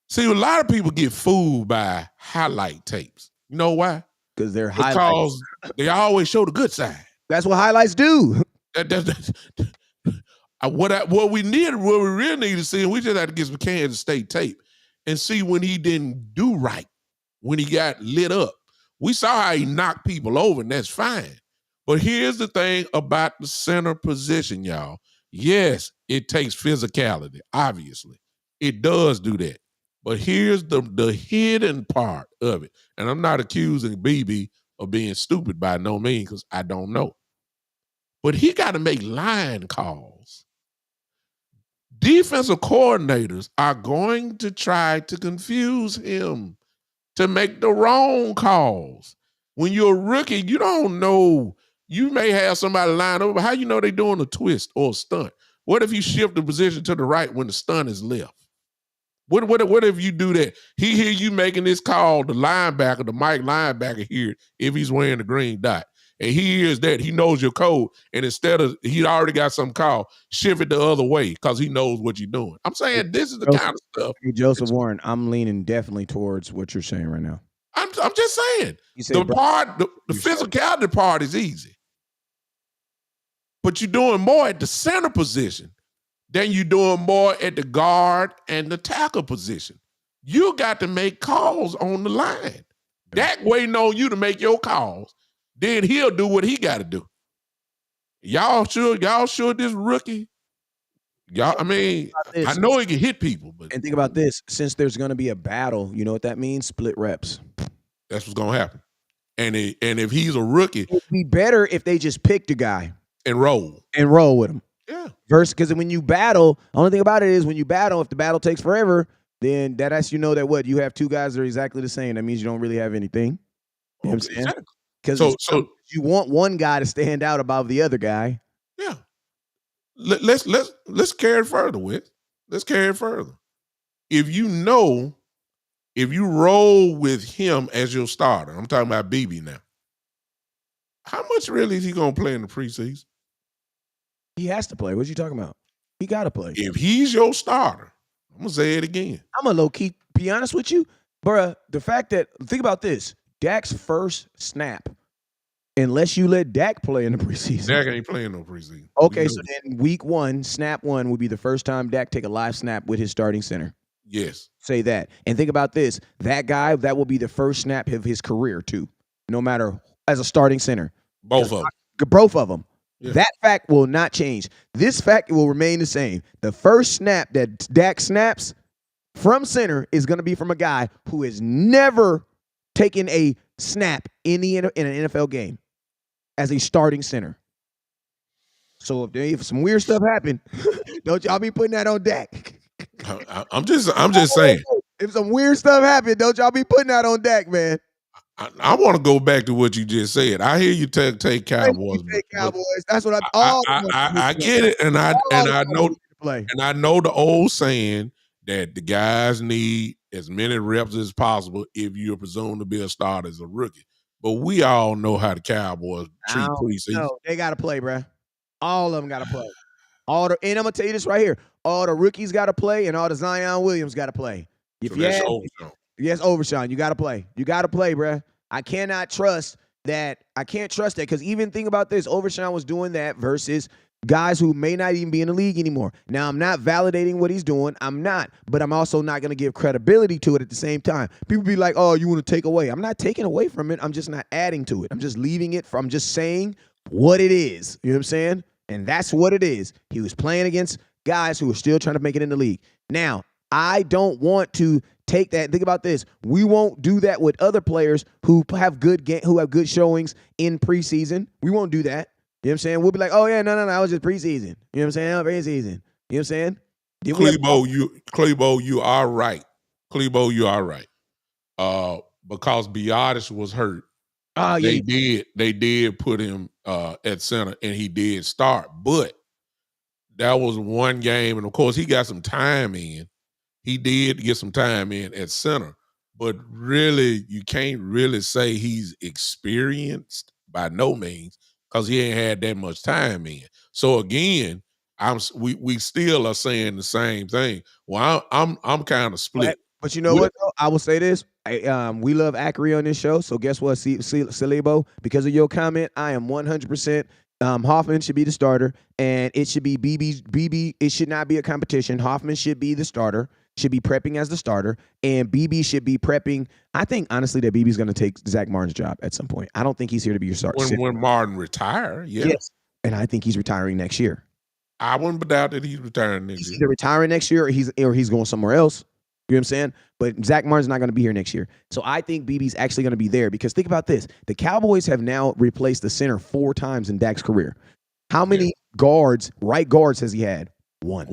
See, a lot of people get fooled by highlight tapes. You know why? Because they always show the good side. That's what highlights do. What we really need to see, we just had to get some Kansas State tape and see when he didn't do right, when he got lit up. We saw how he knocked people over, and that's fine. But here's the thing about the center position, y'all. Yes, it takes physicality, obviously. It does do that. But here's the hidden part of it. And I'm not accusing BB of being stupid by no means, because I don't know. But he got to make line calls. Defensive coordinators are going to try to confuse him to make the wrong calls. When you're a rookie, you don't know. You may have somebody line up, but how you know they're doing a twist or a stunt? What if you shift the position to the right when the stunt is left? What if you do that? He hear you making this call, the linebacker, the Mike linebacker here, if he's wearing the green dot. And he hears that, he knows your code. And instead of, he already got some call, shift it the other way because he knows what you're doing. I'm saying this is the kind of stuff. Hey, Joseph Warren, I'm leaning definitely towards what you're saying right now. I'm just saying. The physicality part is easy. but you're doing more at the center position than you're doing more at the guard and the tackle position. You got to make calls on the line. Dak waiting on you to make your calls. Then he'll do what he got to do. Y'all sure this rookie? I know he can hit people, but and think about this: since there's going to be a battle, you know what that means? Split reps. That's what's going to happen. And if he's a rookie, it'd be better if they just picked a guy and roll with him. Yeah. Versus, because when you battle, the only thing about it is when you battle, if the battle takes forever, then that lets you know that what you have two guys that are exactly the same. That means you don't really have anything. You know what I'm saying? Because so you want one guy to stand out above the other guy. Yeah. Let's carry it further, Wick. Let's carry it further. If you roll with him as your starter, I'm talking about BB now. How much really is he gonna play in the preseason? He has to play. What you talking about? He got to play. If he's your starter, I'm gonna say it again. I'm gonna low key be honest with you, bruh. The fact that think about this, Dak's first snap. Unless you let Dak play in the preseason. Dak ain't playing no preseason. Okay, so then week 1, snap 1 would be the first time Dak take a live snap with his starting center. Yes. Say that. And think about this. That guy, that will be the first snap of his career too. No matter as a starting center. Both of them. Both of them. Yeah. That fact will not change. This fact will remain the same. The first snap that Dak snaps from center is going to be from a guy who has never taken a snap in an NFL game as a starting center. So if some weird stuff happen, don't y'all be putting that on Dak. I'm just saying. If some weird stuff happen, don't y'all be putting that on Dak, man. I want to go back to what you just said. I hear you take Cowboys. Cowboys. That's what I get it, and I know the old saying that the guys need as many reps as possible if you're presumed to be a starter as a rookie. But we all know how the Cowboys treat preseason. No, they got to play, bro. All of them got to play. And I'm going to tell you this right here. All the rookies got to play, and all the Zion Williams got to play. Yes, Overshawn, you got to play. You got to play, bro. I can't trust that because even think about this. Overshawn was doing that versus guys who may not even be in the league anymore. Now, I'm not validating what he's doing. I'm not. But I'm also not going to give credibility to it at the same time. People be like, oh, you want to take away. I'm not taking away from it. I'm just not adding to it. I'm just leaving it I'm just saying what it is. You know what I'm saying? And that's what it is. He was playing against guys who are still trying to make it in the league. Now, I don't want to take that. Think about this. We won't do that with other players who have good showings in preseason. We won't do that. You know what I'm saying? We'll be like, oh, yeah, no, I was just preseason. You know what I'm saying? Preseason. You know what I'm saying? Clebo, you are right. Clebo, you are right. Because Biotis was hurt. Oh, yeah. They did put him at center, and he did start. But that was one game, and, of course, he got some time in. He did get some time in at center. But really, you can't really say he's experienced by no means, because he ain't had that much time in. So again, we still are saying the same thing. Well, I'm kind of split. But you know what, though? I will say this. We love Acri on this show. So guess what, Celebo? Because of your comment, I am 100%. Hoffman should be the starter, and it should be BB. It should not be a competition. Hoffman should be the starter. Should be prepping as the starter, and BB should be prepping. I think, honestly, that BB's going to take Zach Martin's job at some point. I don't think he's here to be your starter. When Martin retire, yes. And I think he's retiring next year. I wouldn't doubt that he's retiring next year. He's either retiring next year or he's going somewhere else. You know what I'm saying? But Zach Martin's not going to be here next year. So I think BB's actually going to be there, because think about this. The Cowboys have now replaced the center 4 times in Dak's career. How many right guards has he had? One.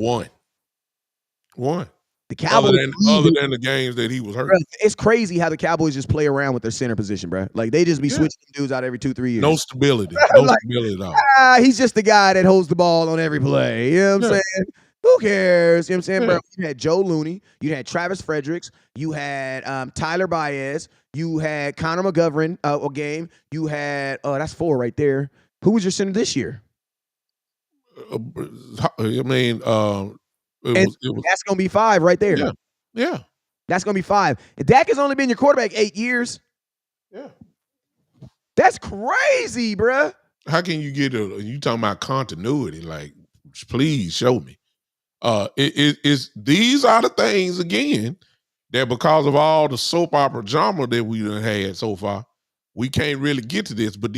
The Cowboys, other than the games that he was hurt. It's crazy how the Cowboys just play around with their center position, bro. Like, they just be switching dudes out every 2-3 years. No stability. Stability at all. He's just the guy that holds the ball on every play. You know what I'm saying? Who cares? You know what I'm saying, bro? You had Joe Looney. You had Travis Fredericks. You had Tyler Baez. You had Connor McGovern a game. You had, that's 4 right there. Who was your center this year? That's going to be 5 right there. Yeah. That's going to be 5. Dak has only been your quarterback 8 years. Yeah. That's crazy, bruh. how can you get you talking about continuity? Like, please show me. It's these are the things again that because of all the soap opera drama that we done had so far, we can't really get to this. But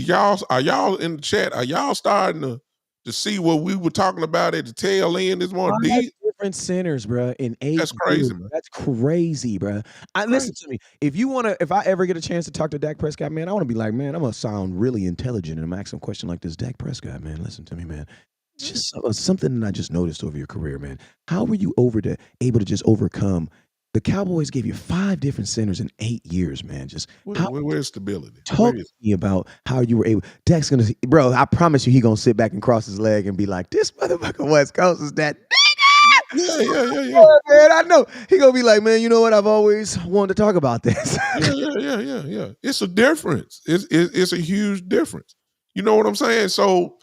are y'all in the chat? Are y'all starting to see what we were talking about at the tail end this morning? 5 different centers, bruh, in 8 That's years. crazy, man. That's crazy, bruh. Listen to me. If I ever get a chance to talk to Dak Prescott, man, I want to be like, man, I'm gonna sound really intelligent and I'm asking a question like this. Dak Prescott, man, listen to me, man. It's just something that I just noticed over your career, man. How were you able to just overcome? The Cowboys gave you 5 different centers in 8 years, man. Just where's stability? Talk to me about how you were able. Dak's gonna, bro. I promise you, he gonna sit back and cross his leg and be like, "This motherfucker West Coast is that nigga." Yeah. Man, I know he gonna be like, "Man, you know what? I've always wanted to talk about this." Yeah. It's a difference. It's a huge difference. You know what I'm saying? So,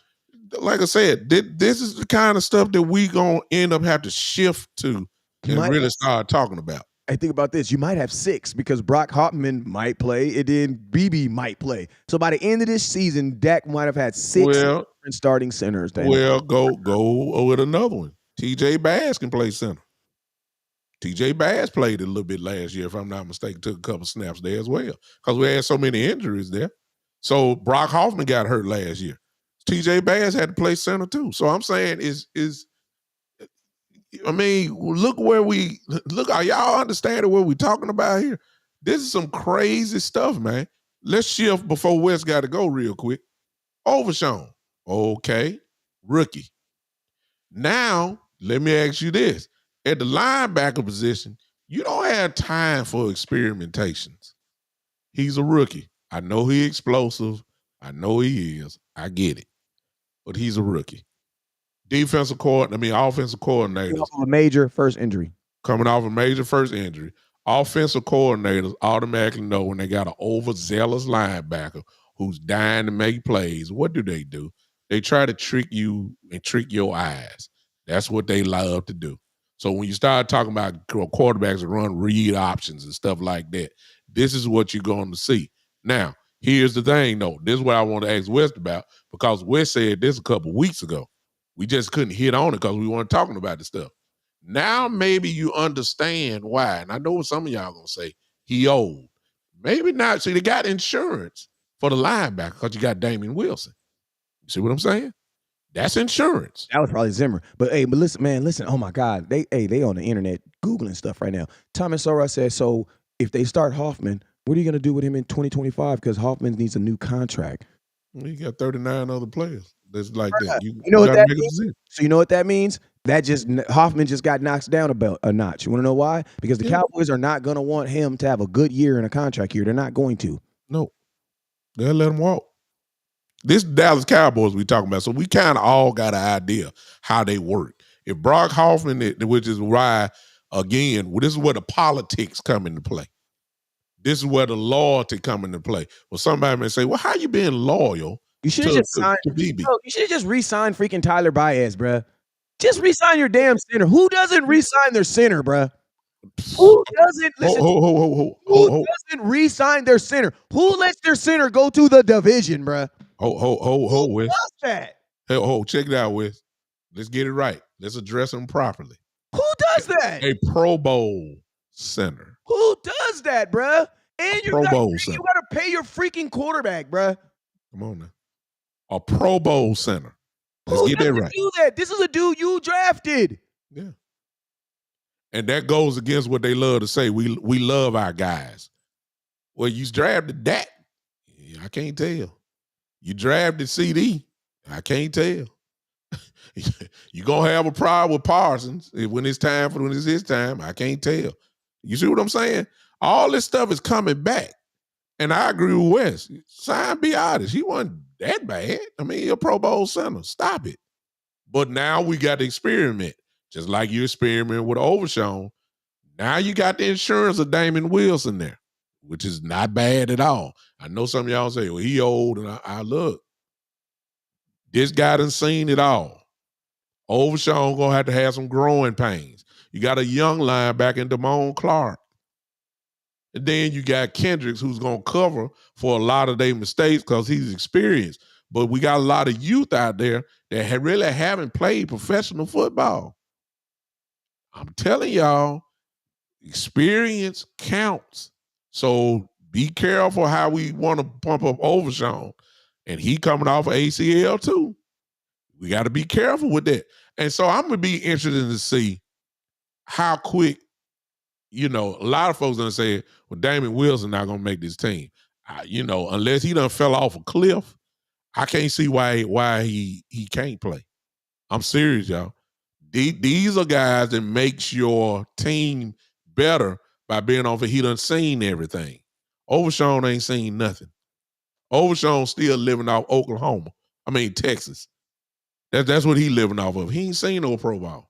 like I said, this is the kind of stuff that we gonna end up have to shift to and really start talking about. Hey, think about this. You might have 6 because Brock Hoffman might play and then BB might play. So by the end of this season, Dak might have had 6 different starting centers. Well, go with another one. TJ Bass can play center. TJ Bass played a little bit last year, if I'm not mistaken, took a couple snaps there as well. Because we had so many injuries there. So Brock Hoffman got hurt last year. TJ Bass had to play center too. So I'm saying look, are y'all understanding what we're talking about here? This is some crazy stuff, man. Let's shift before West got to go real quick. Overshown. Okay. Rookie. Now, let me ask you this. At the linebacker position, you don't have time for experimentations. He's a rookie. I know he's explosive. I know he is. I get it. But he's a rookie. Offensive coordinators. Coming off a major first injury. Offensive coordinators automatically know when they got an overzealous linebacker who's dying to make plays. What do? They try to trick you and trick your eyes. That's what they love to do. So when you start talking about quarterbacks that run read options and stuff like that, this is what you're going to see. Now, here's the thing, though. This is what I want to ask West about, because West said this a couple weeks ago. We just couldn't hit on it because we weren't talking about this stuff. Now maybe you understand why. And I know what some of y'all going to say. He old. Maybe not. See, they got insurance for the linebacker because you got Damian Wilson. You see what I'm saying? That's insurance. That was probably Zimmer. But listen. Oh my God. They on the internet Googling stuff right now. Thomas Sora said, so if they start Hoffman, what are you going to do with him in 2025? Because Hoffman needs a new contract. Well, you got 39 other players. That's like that. You know what that means? So you know what that means? Hoffman just got knocked down a notch. You want to know why? Because the Cowboys are not going to want him to have a good year in a contract year. They're not going to. No. They'll let him walk. This Dallas Cowboys we talking about, so we kind of all got an idea how they work. If Brock Hoffman, which is why, again, this is where the politics come into play. This is where the loyalty come into play. Well, somebody may say, well, how you being loyal You should have just signed BB? You should have just re-signed freaking Tyler Baez, bruh. Just re-sign your damn center. Who doesn't re-sign their center, bruh? Who doesn't listen? Who doesn't re-sign their center? Who lets their center go to the division, bruh? Who does that? Check it out, Wes. Let's get it right. Let's address them properly. Who does that? A Pro Bowl center. Who does that, bruh? And you gotta pay your freaking quarterback, bruh. Come on now. A Pro Bowl center. Let's get that right. Do that? This is a dude you drafted. Yeah. And that goes against what they love to say. We love our guys. Well, you drafted Dak. I can't tell. You drafted CD. I can't tell. You're going to have a problem with Parsons when it's his time. I can't tell. You see what I'm saying? All this stuff is coming back. And I agree with Wes. Sign, be honest. He wasn't that bad. I mean, he's a Pro Bowl center. Stop it. But now we got to experiment. Just like you experiment with Overshown. Now you got the insurance of Damian Wilson there, which is not bad at all. I know some of y'all say, well, he old, and I look. This guy done seen it all. Overshown going to have some growing pains. You got a young linebacker in Damone Clark. And then you got Kendricks, who's going to cover for a lot of their mistakes because he's experienced. but we got a lot of youth out there that really haven't played professional football. I'm telling y'all, experience counts. So be careful how we want to pump up Overshawn. And he coming off of ACL too. We got to be careful with that. And so I'm going to be interested to see how quick, a lot of folks going to say, well, Damon Wilson not going to make this team. Unless he done fell off a cliff, I can't see why he can't play. I'm serious, y'all. These are guys that makes your team better by being off he done seen everything. Overshawn ain't seen nothing. Overshawn still living off Texas. That's what he living off of. He ain't seen no pro ball.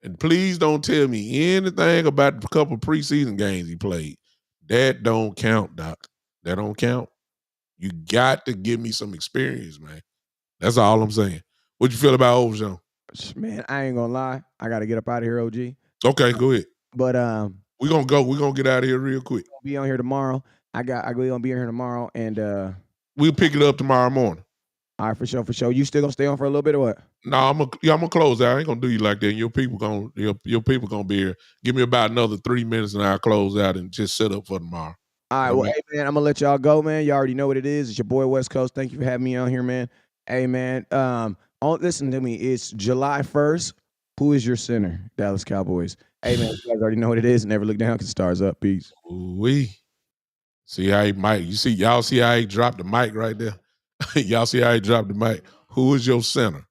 And please don't tell me anything about the couple preseason games he played. That don't count, Doc. That don't count. You got to give me some experience, man. That's all I'm saying. What you feel about Overshawn? Man, I ain't gonna lie. I gotta get up out of here, OG. Okay, go ahead. But we're gonna go. We're gonna get out of here real quick. We'll be on here tomorrow. I gonna be here tomorrow, and we'll pick it up tomorrow morning. All right, for sure. You still gonna stay on for a little bit or what? No, I'm gonna close out. I ain't gonna do you like that. Your people gonna be here. Give me about another 3 minutes and I'll close out and just set up for tomorrow. All right, well, hey man, I'm gonna let y'all go, man. You already know what it is. It's your boy West Coast. Thank you for having me on here, man. Hey man, listen to me. It's July 1st. Who is your center? Dallas Cowboys. Hey man, you guys already know what it is. Never look down because stars up. Peace. We see how y'all see how he dropped the mic right there. Y'all see how he dropped the mic. Who is your center?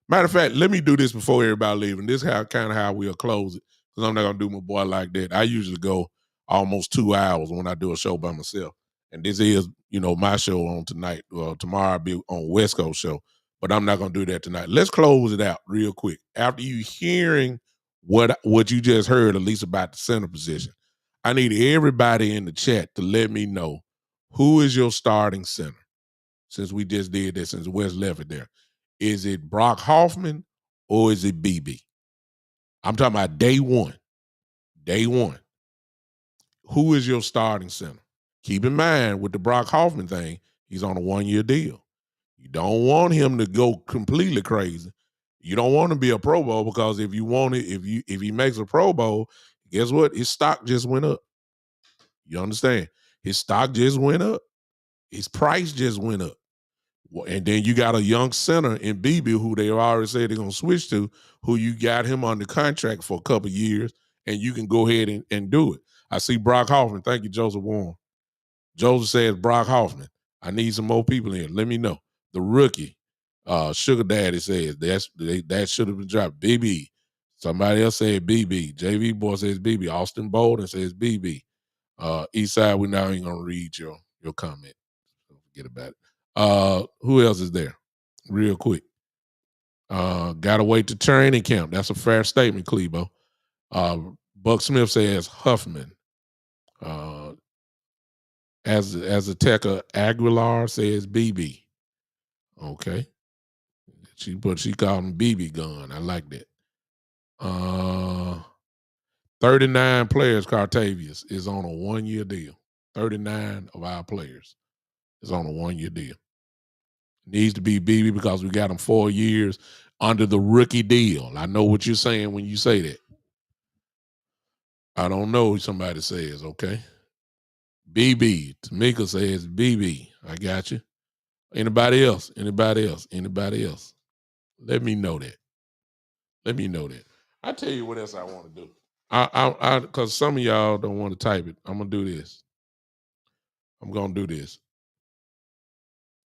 Matter of fact, let me do this before everybody leaving. This is how we'll close it, because I'm not gonna do my boy like that. I usually go almost 2 hours when I do a show by myself, and this is my show on tonight. Tomorrow I'll be on West Coast show, but I'm not gonna do that tonight. Let's close it out real quick. After you hearing what you just heard, at least about the center position, I need everybody in the chat to let me know who is your starting center. Since we just did that, since Wes left it there. Is it Brock Hoffman or is it BB? I'm talking about day one. Day one. Who is your starting center? Keep in mind with the Brock Hoffman thing, he's on a 1-year deal. You don't want him to go completely crazy. You don't want to be a Pro Bowl, because if he makes a Pro Bowl, guess what? His stock just went up. You understand? His stock just went up. His price just went up. And then you got a young center in BB who they already said they're going to switch to, who you got him under contract for a couple of years, and you can go ahead and do it. I see Brock Hoffman. Thank you, Joseph Warren. Joseph says, Brock Hoffman, I need some more people in. Let me know. The rookie, Sugar Daddy says, that should have been dropped. BB. Somebody else said BB. JV Boy says BB. Austin Bolden says BB. Eastside, we're not even going to read your comment. Don't forget about it. Who else is there? Real quick. Gotta wait to training camp. That's a fair statement, Clebo. Buck Smith says Huffman. As a Teca Aguilar says BB. Okay. She called him BB gun. I like that. 39 players, Cartavius, is on a 1-year deal. 39 of our players is on a 1-year deal. Needs to be BB because we got him 4 years under the rookie deal. I know what you're saying when you say that. I don't know what somebody says, okay? BB. Tamika says BB. I got you. Anybody else? Anybody else? Anybody else? Let me know that. Let me know that. I tell you what else I want to do. Because some of y'all don't want to type it. I'm going to do this. I'm going to do this.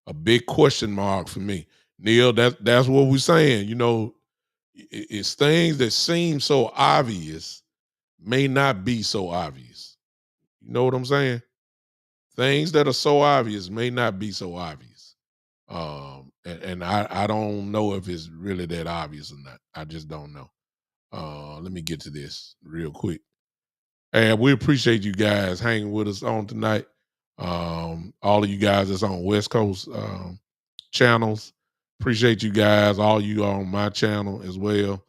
A big question mark for me. Neil, that's what we're saying. It's things that seem so obvious may not be so obvious. You know what I'm saying? Things that are so obvious may not be so obvious. And I don't know if it's really that obvious or not. I just don't know. Let me get to this real quick. And we appreciate you guys hanging with us on tonight. All of you guys that's on West Coast channels. Appreciate you guys. All you on my channel as well.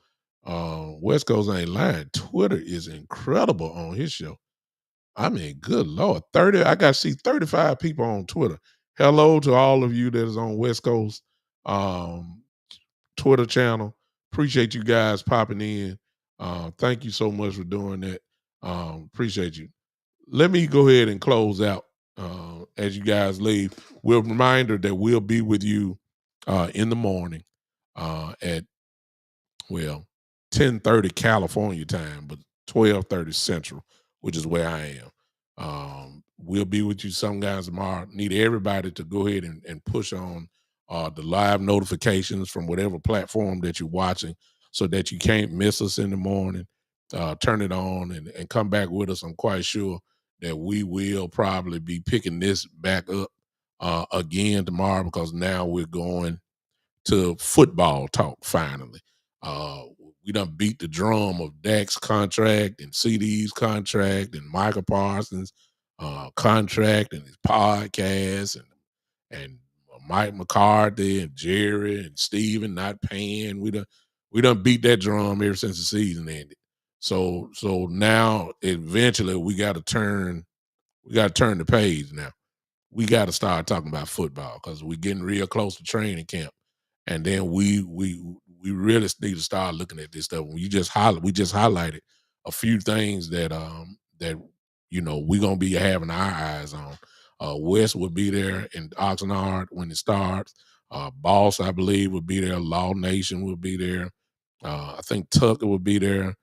West Coast ain't lying. Twitter is incredible on his show. I mean, good Lord. I got to see 35 people on Twitter. hello to all of you that is on West Coast um, Twitter channel. Appreciate you guys popping in. Thank you so much for doing that. Appreciate you. Let me go ahead and close out as you guys leave. With a reminder that we'll be with you in the morning at, well, 10:30 California time, but 12:30 Central, which is where I am. We'll be with you some guys tomorrow. Need everybody to go ahead and push on the live notifications from whatever platform that you're watching so that you can't miss us in the morning. Turn it on and come back with us. I'm quite sure that we will probably be picking this back up again tomorrow because now we're going to football talk finally. Uh, we done beat the drum of Dak's contract and CD's contract and Michael Parsons' contract and his podcast and Mike McCarthy and Jerry and Steven not paying. We done beat that drum ever since the season ended. So now eventually we got to turn the page now. We got to start talking about football because we're getting real close to training camp, and then we really need to start looking at this stuff. We just highlighted a few things that we're gonna be having our eyes on. West will be there in Oxnard when it starts. Boss, I believe, will be there. Law Nation will be there. I think Tucker will be there.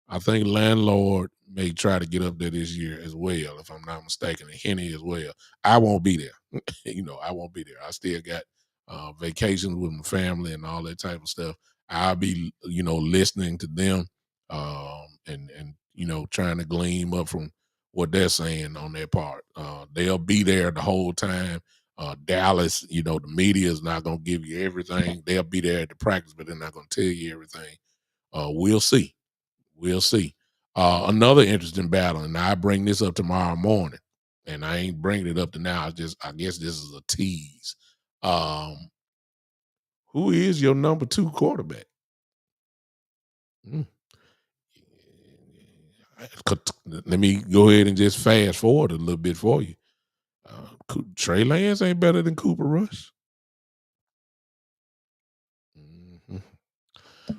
I think Landlord may try to get up there this year as well, if I'm not mistaken, and Henny as well. I won't be there. I won't be there. I still got vacations with my family and all that type of stuff. I'll be, listening to them and trying to glean up from what they're saying on their part. They'll be there the whole time. Dallas, the media is not going to give you everything. They'll be there at the practice, but they're not going to tell you everything. We'll see. We'll see. Another interesting battle, and I bring this up tomorrow morning, and I ain't bringing it up to now. I guess this is a tease. Who is your number 2 quarterback? Mm. Let me go ahead and just fast forward a little bit for you. Trey Lance ain't better than Cooper Rush. Mhm.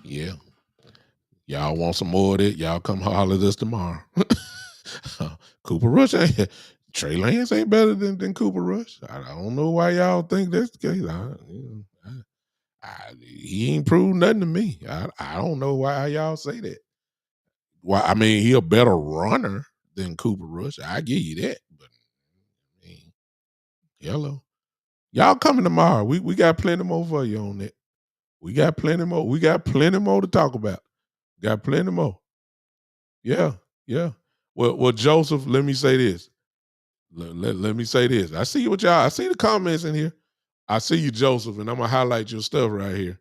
Yeah. Y'all want some more of it? Y'all come holler at us tomorrow. Cooper Rush ain't Trey Lance ain't better than Cooper Rush. I don't know why y'all think that's the case. He ain't proved nothing to me. I don't know why y'all say that. Why? I mean, he a better runner than Cooper Rush. I give you that. But I mean, hello, y'all coming tomorrow? We got plenty more for you on that. We got plenty more. We got plenty more to talk about. Got plenty more. Yeah, yeah. Well, Joseph, let me say this. Let me say this. I see what y'all. I see the comments in here. I see you, Joseph, and I'm gonna highlight your stuff right here.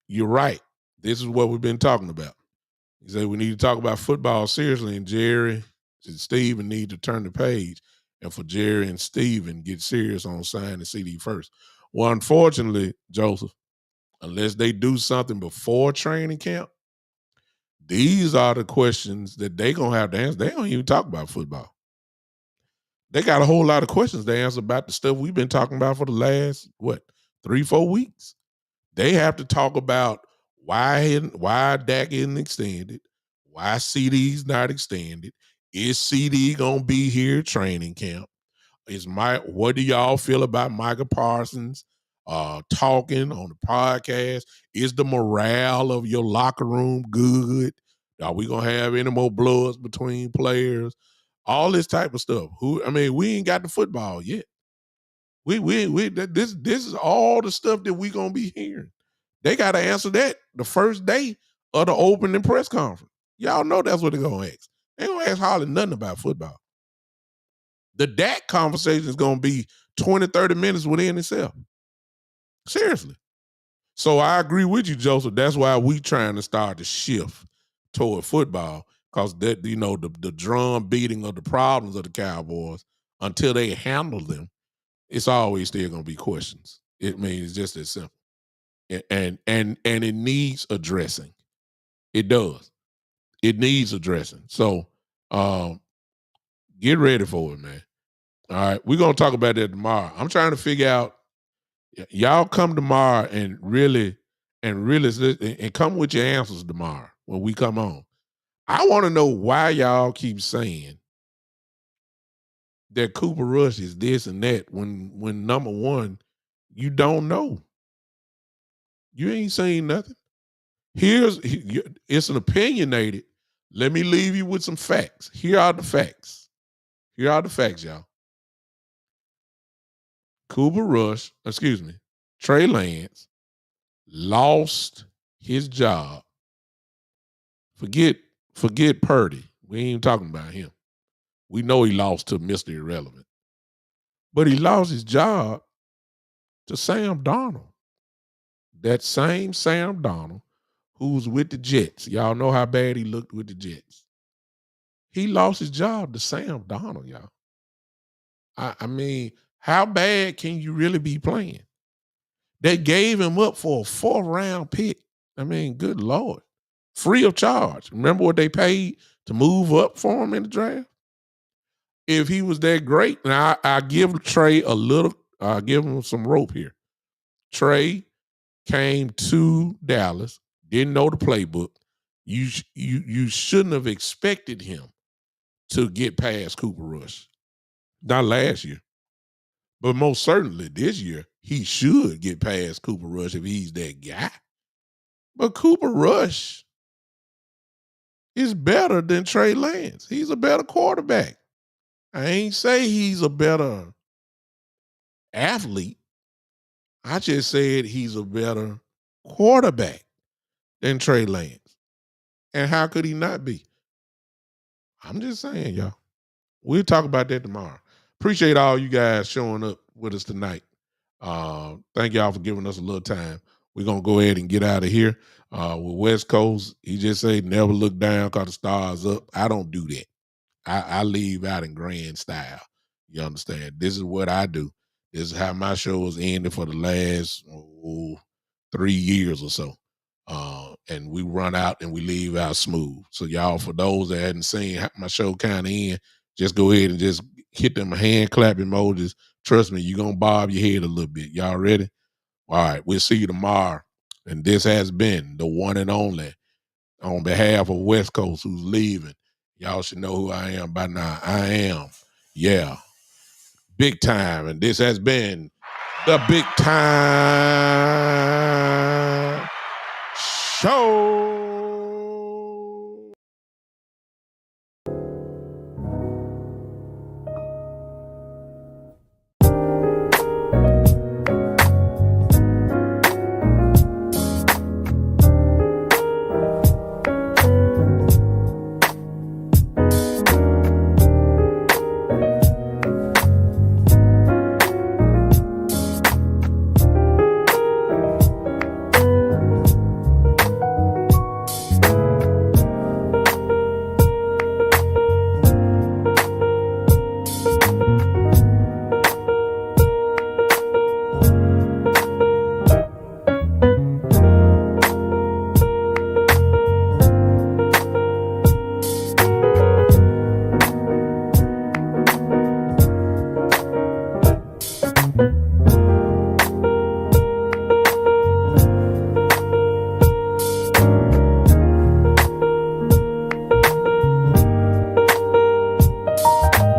You're right. This is what we've been talking about. He said we need to talk about football seriously, and Jerry and Steven need to turn the page. And for Jerry and Steven, get serious on signing CD first. Well, unfortunately, Joseph, unless they do something before training camp, these are the questions that they're gonna have to answer. They don't even talk about football. They got a whole lot of questions to answer about the stuff we've been talking about for the last 3-4 weeks. They have to talk about why Dak isn't extended, why CD's not extended. Is CD gonna be here training camp? What do y'all feel about Michael Parsons talking on the podcast? Is the morale of your locker room good? Are we gonna have any more bloods between players? All this type of stuff. We ain't got the football yet. This is all the stuff that we gonna be hearing. They got to answer that the first day of the opening press conference. Y'all know that's what they're gonna ask. They ain't gonna ask hardly nothing about football. The Dak conversation is gonna be 20, 30 minutes within itself. Seriously. So I agree with you, Joseph. That's why we trying to start to shift toward football, because that the drum beating of the problems of the Cowboys until they handle them, it's always still gonna be questions. It means it's just as simple. And it needs addressing. It does. It needs addressing. So get ready for it, man. All right, we're gonna talk about that tomorrow. I'm trying to figure out. Y'all come tomorrow and really and come with your answers tomorrow when we come on. I want to know why y'all keep saying that Cooper Rush is this and that when number one, you don't know. You ain't saying nothing. It's an opinionated. Let me leave you with some facts. Here are the facts. Here are the facts, y'all. Trey Lance lost his job. Forget Purdy. We ain't even talking about him. We know he lost to Mr. Irrelevant. But he lost his job to Sam Darnold. That same Sam Darnold who was with the Jets. Y'all know how bad he looked with the Jets. He lost his job to Sam Darnold, y'all. I mean, how bad can you really be playing? They gave him up for a 4th-round pick. I mean, good Lord. Free of charge. Remember what they paid to move up for him in the draft? If he was that great, now I give Trey I give him some rope here. Trey came to Dallas, didn't know the playbook. You shouldn't have expected him to get past Cooper Rush. Not last year. But most certainly this year, he should get past Cooper Rush if he's that guy. But Cooper Rush is better than Trey Lance. He's a better quarterback. I ain't say he's a better athlete. I just said he's a better quarterback than Trey Lance. And how could he not be? I'm just saying, y'all. We'll talk about that tomorrow. Appreciate all you guys showing up with us tonight. Thank y'all for giving us a little time. We're going to go ahead and get out of here. With West Coast, he just said never look down because the stars up. I don't do that. I leave out in grand style. You understand? This is what I do. This is how my show has ended for the last 3 years or so. And we run out and we leave out smooth. So y'all, for those that hadn't seen my show kind of end, just go ahead and just hit them hand clap emojis. Trust me, you're going to bob your head a little bit. Y'all ready? All right, we'll see you tomorrow. And this has been the one and only, on behalf of West Coast who's leaving. Y'all should know who I am by now. I am, Big Time. And this has been the Big Time Show.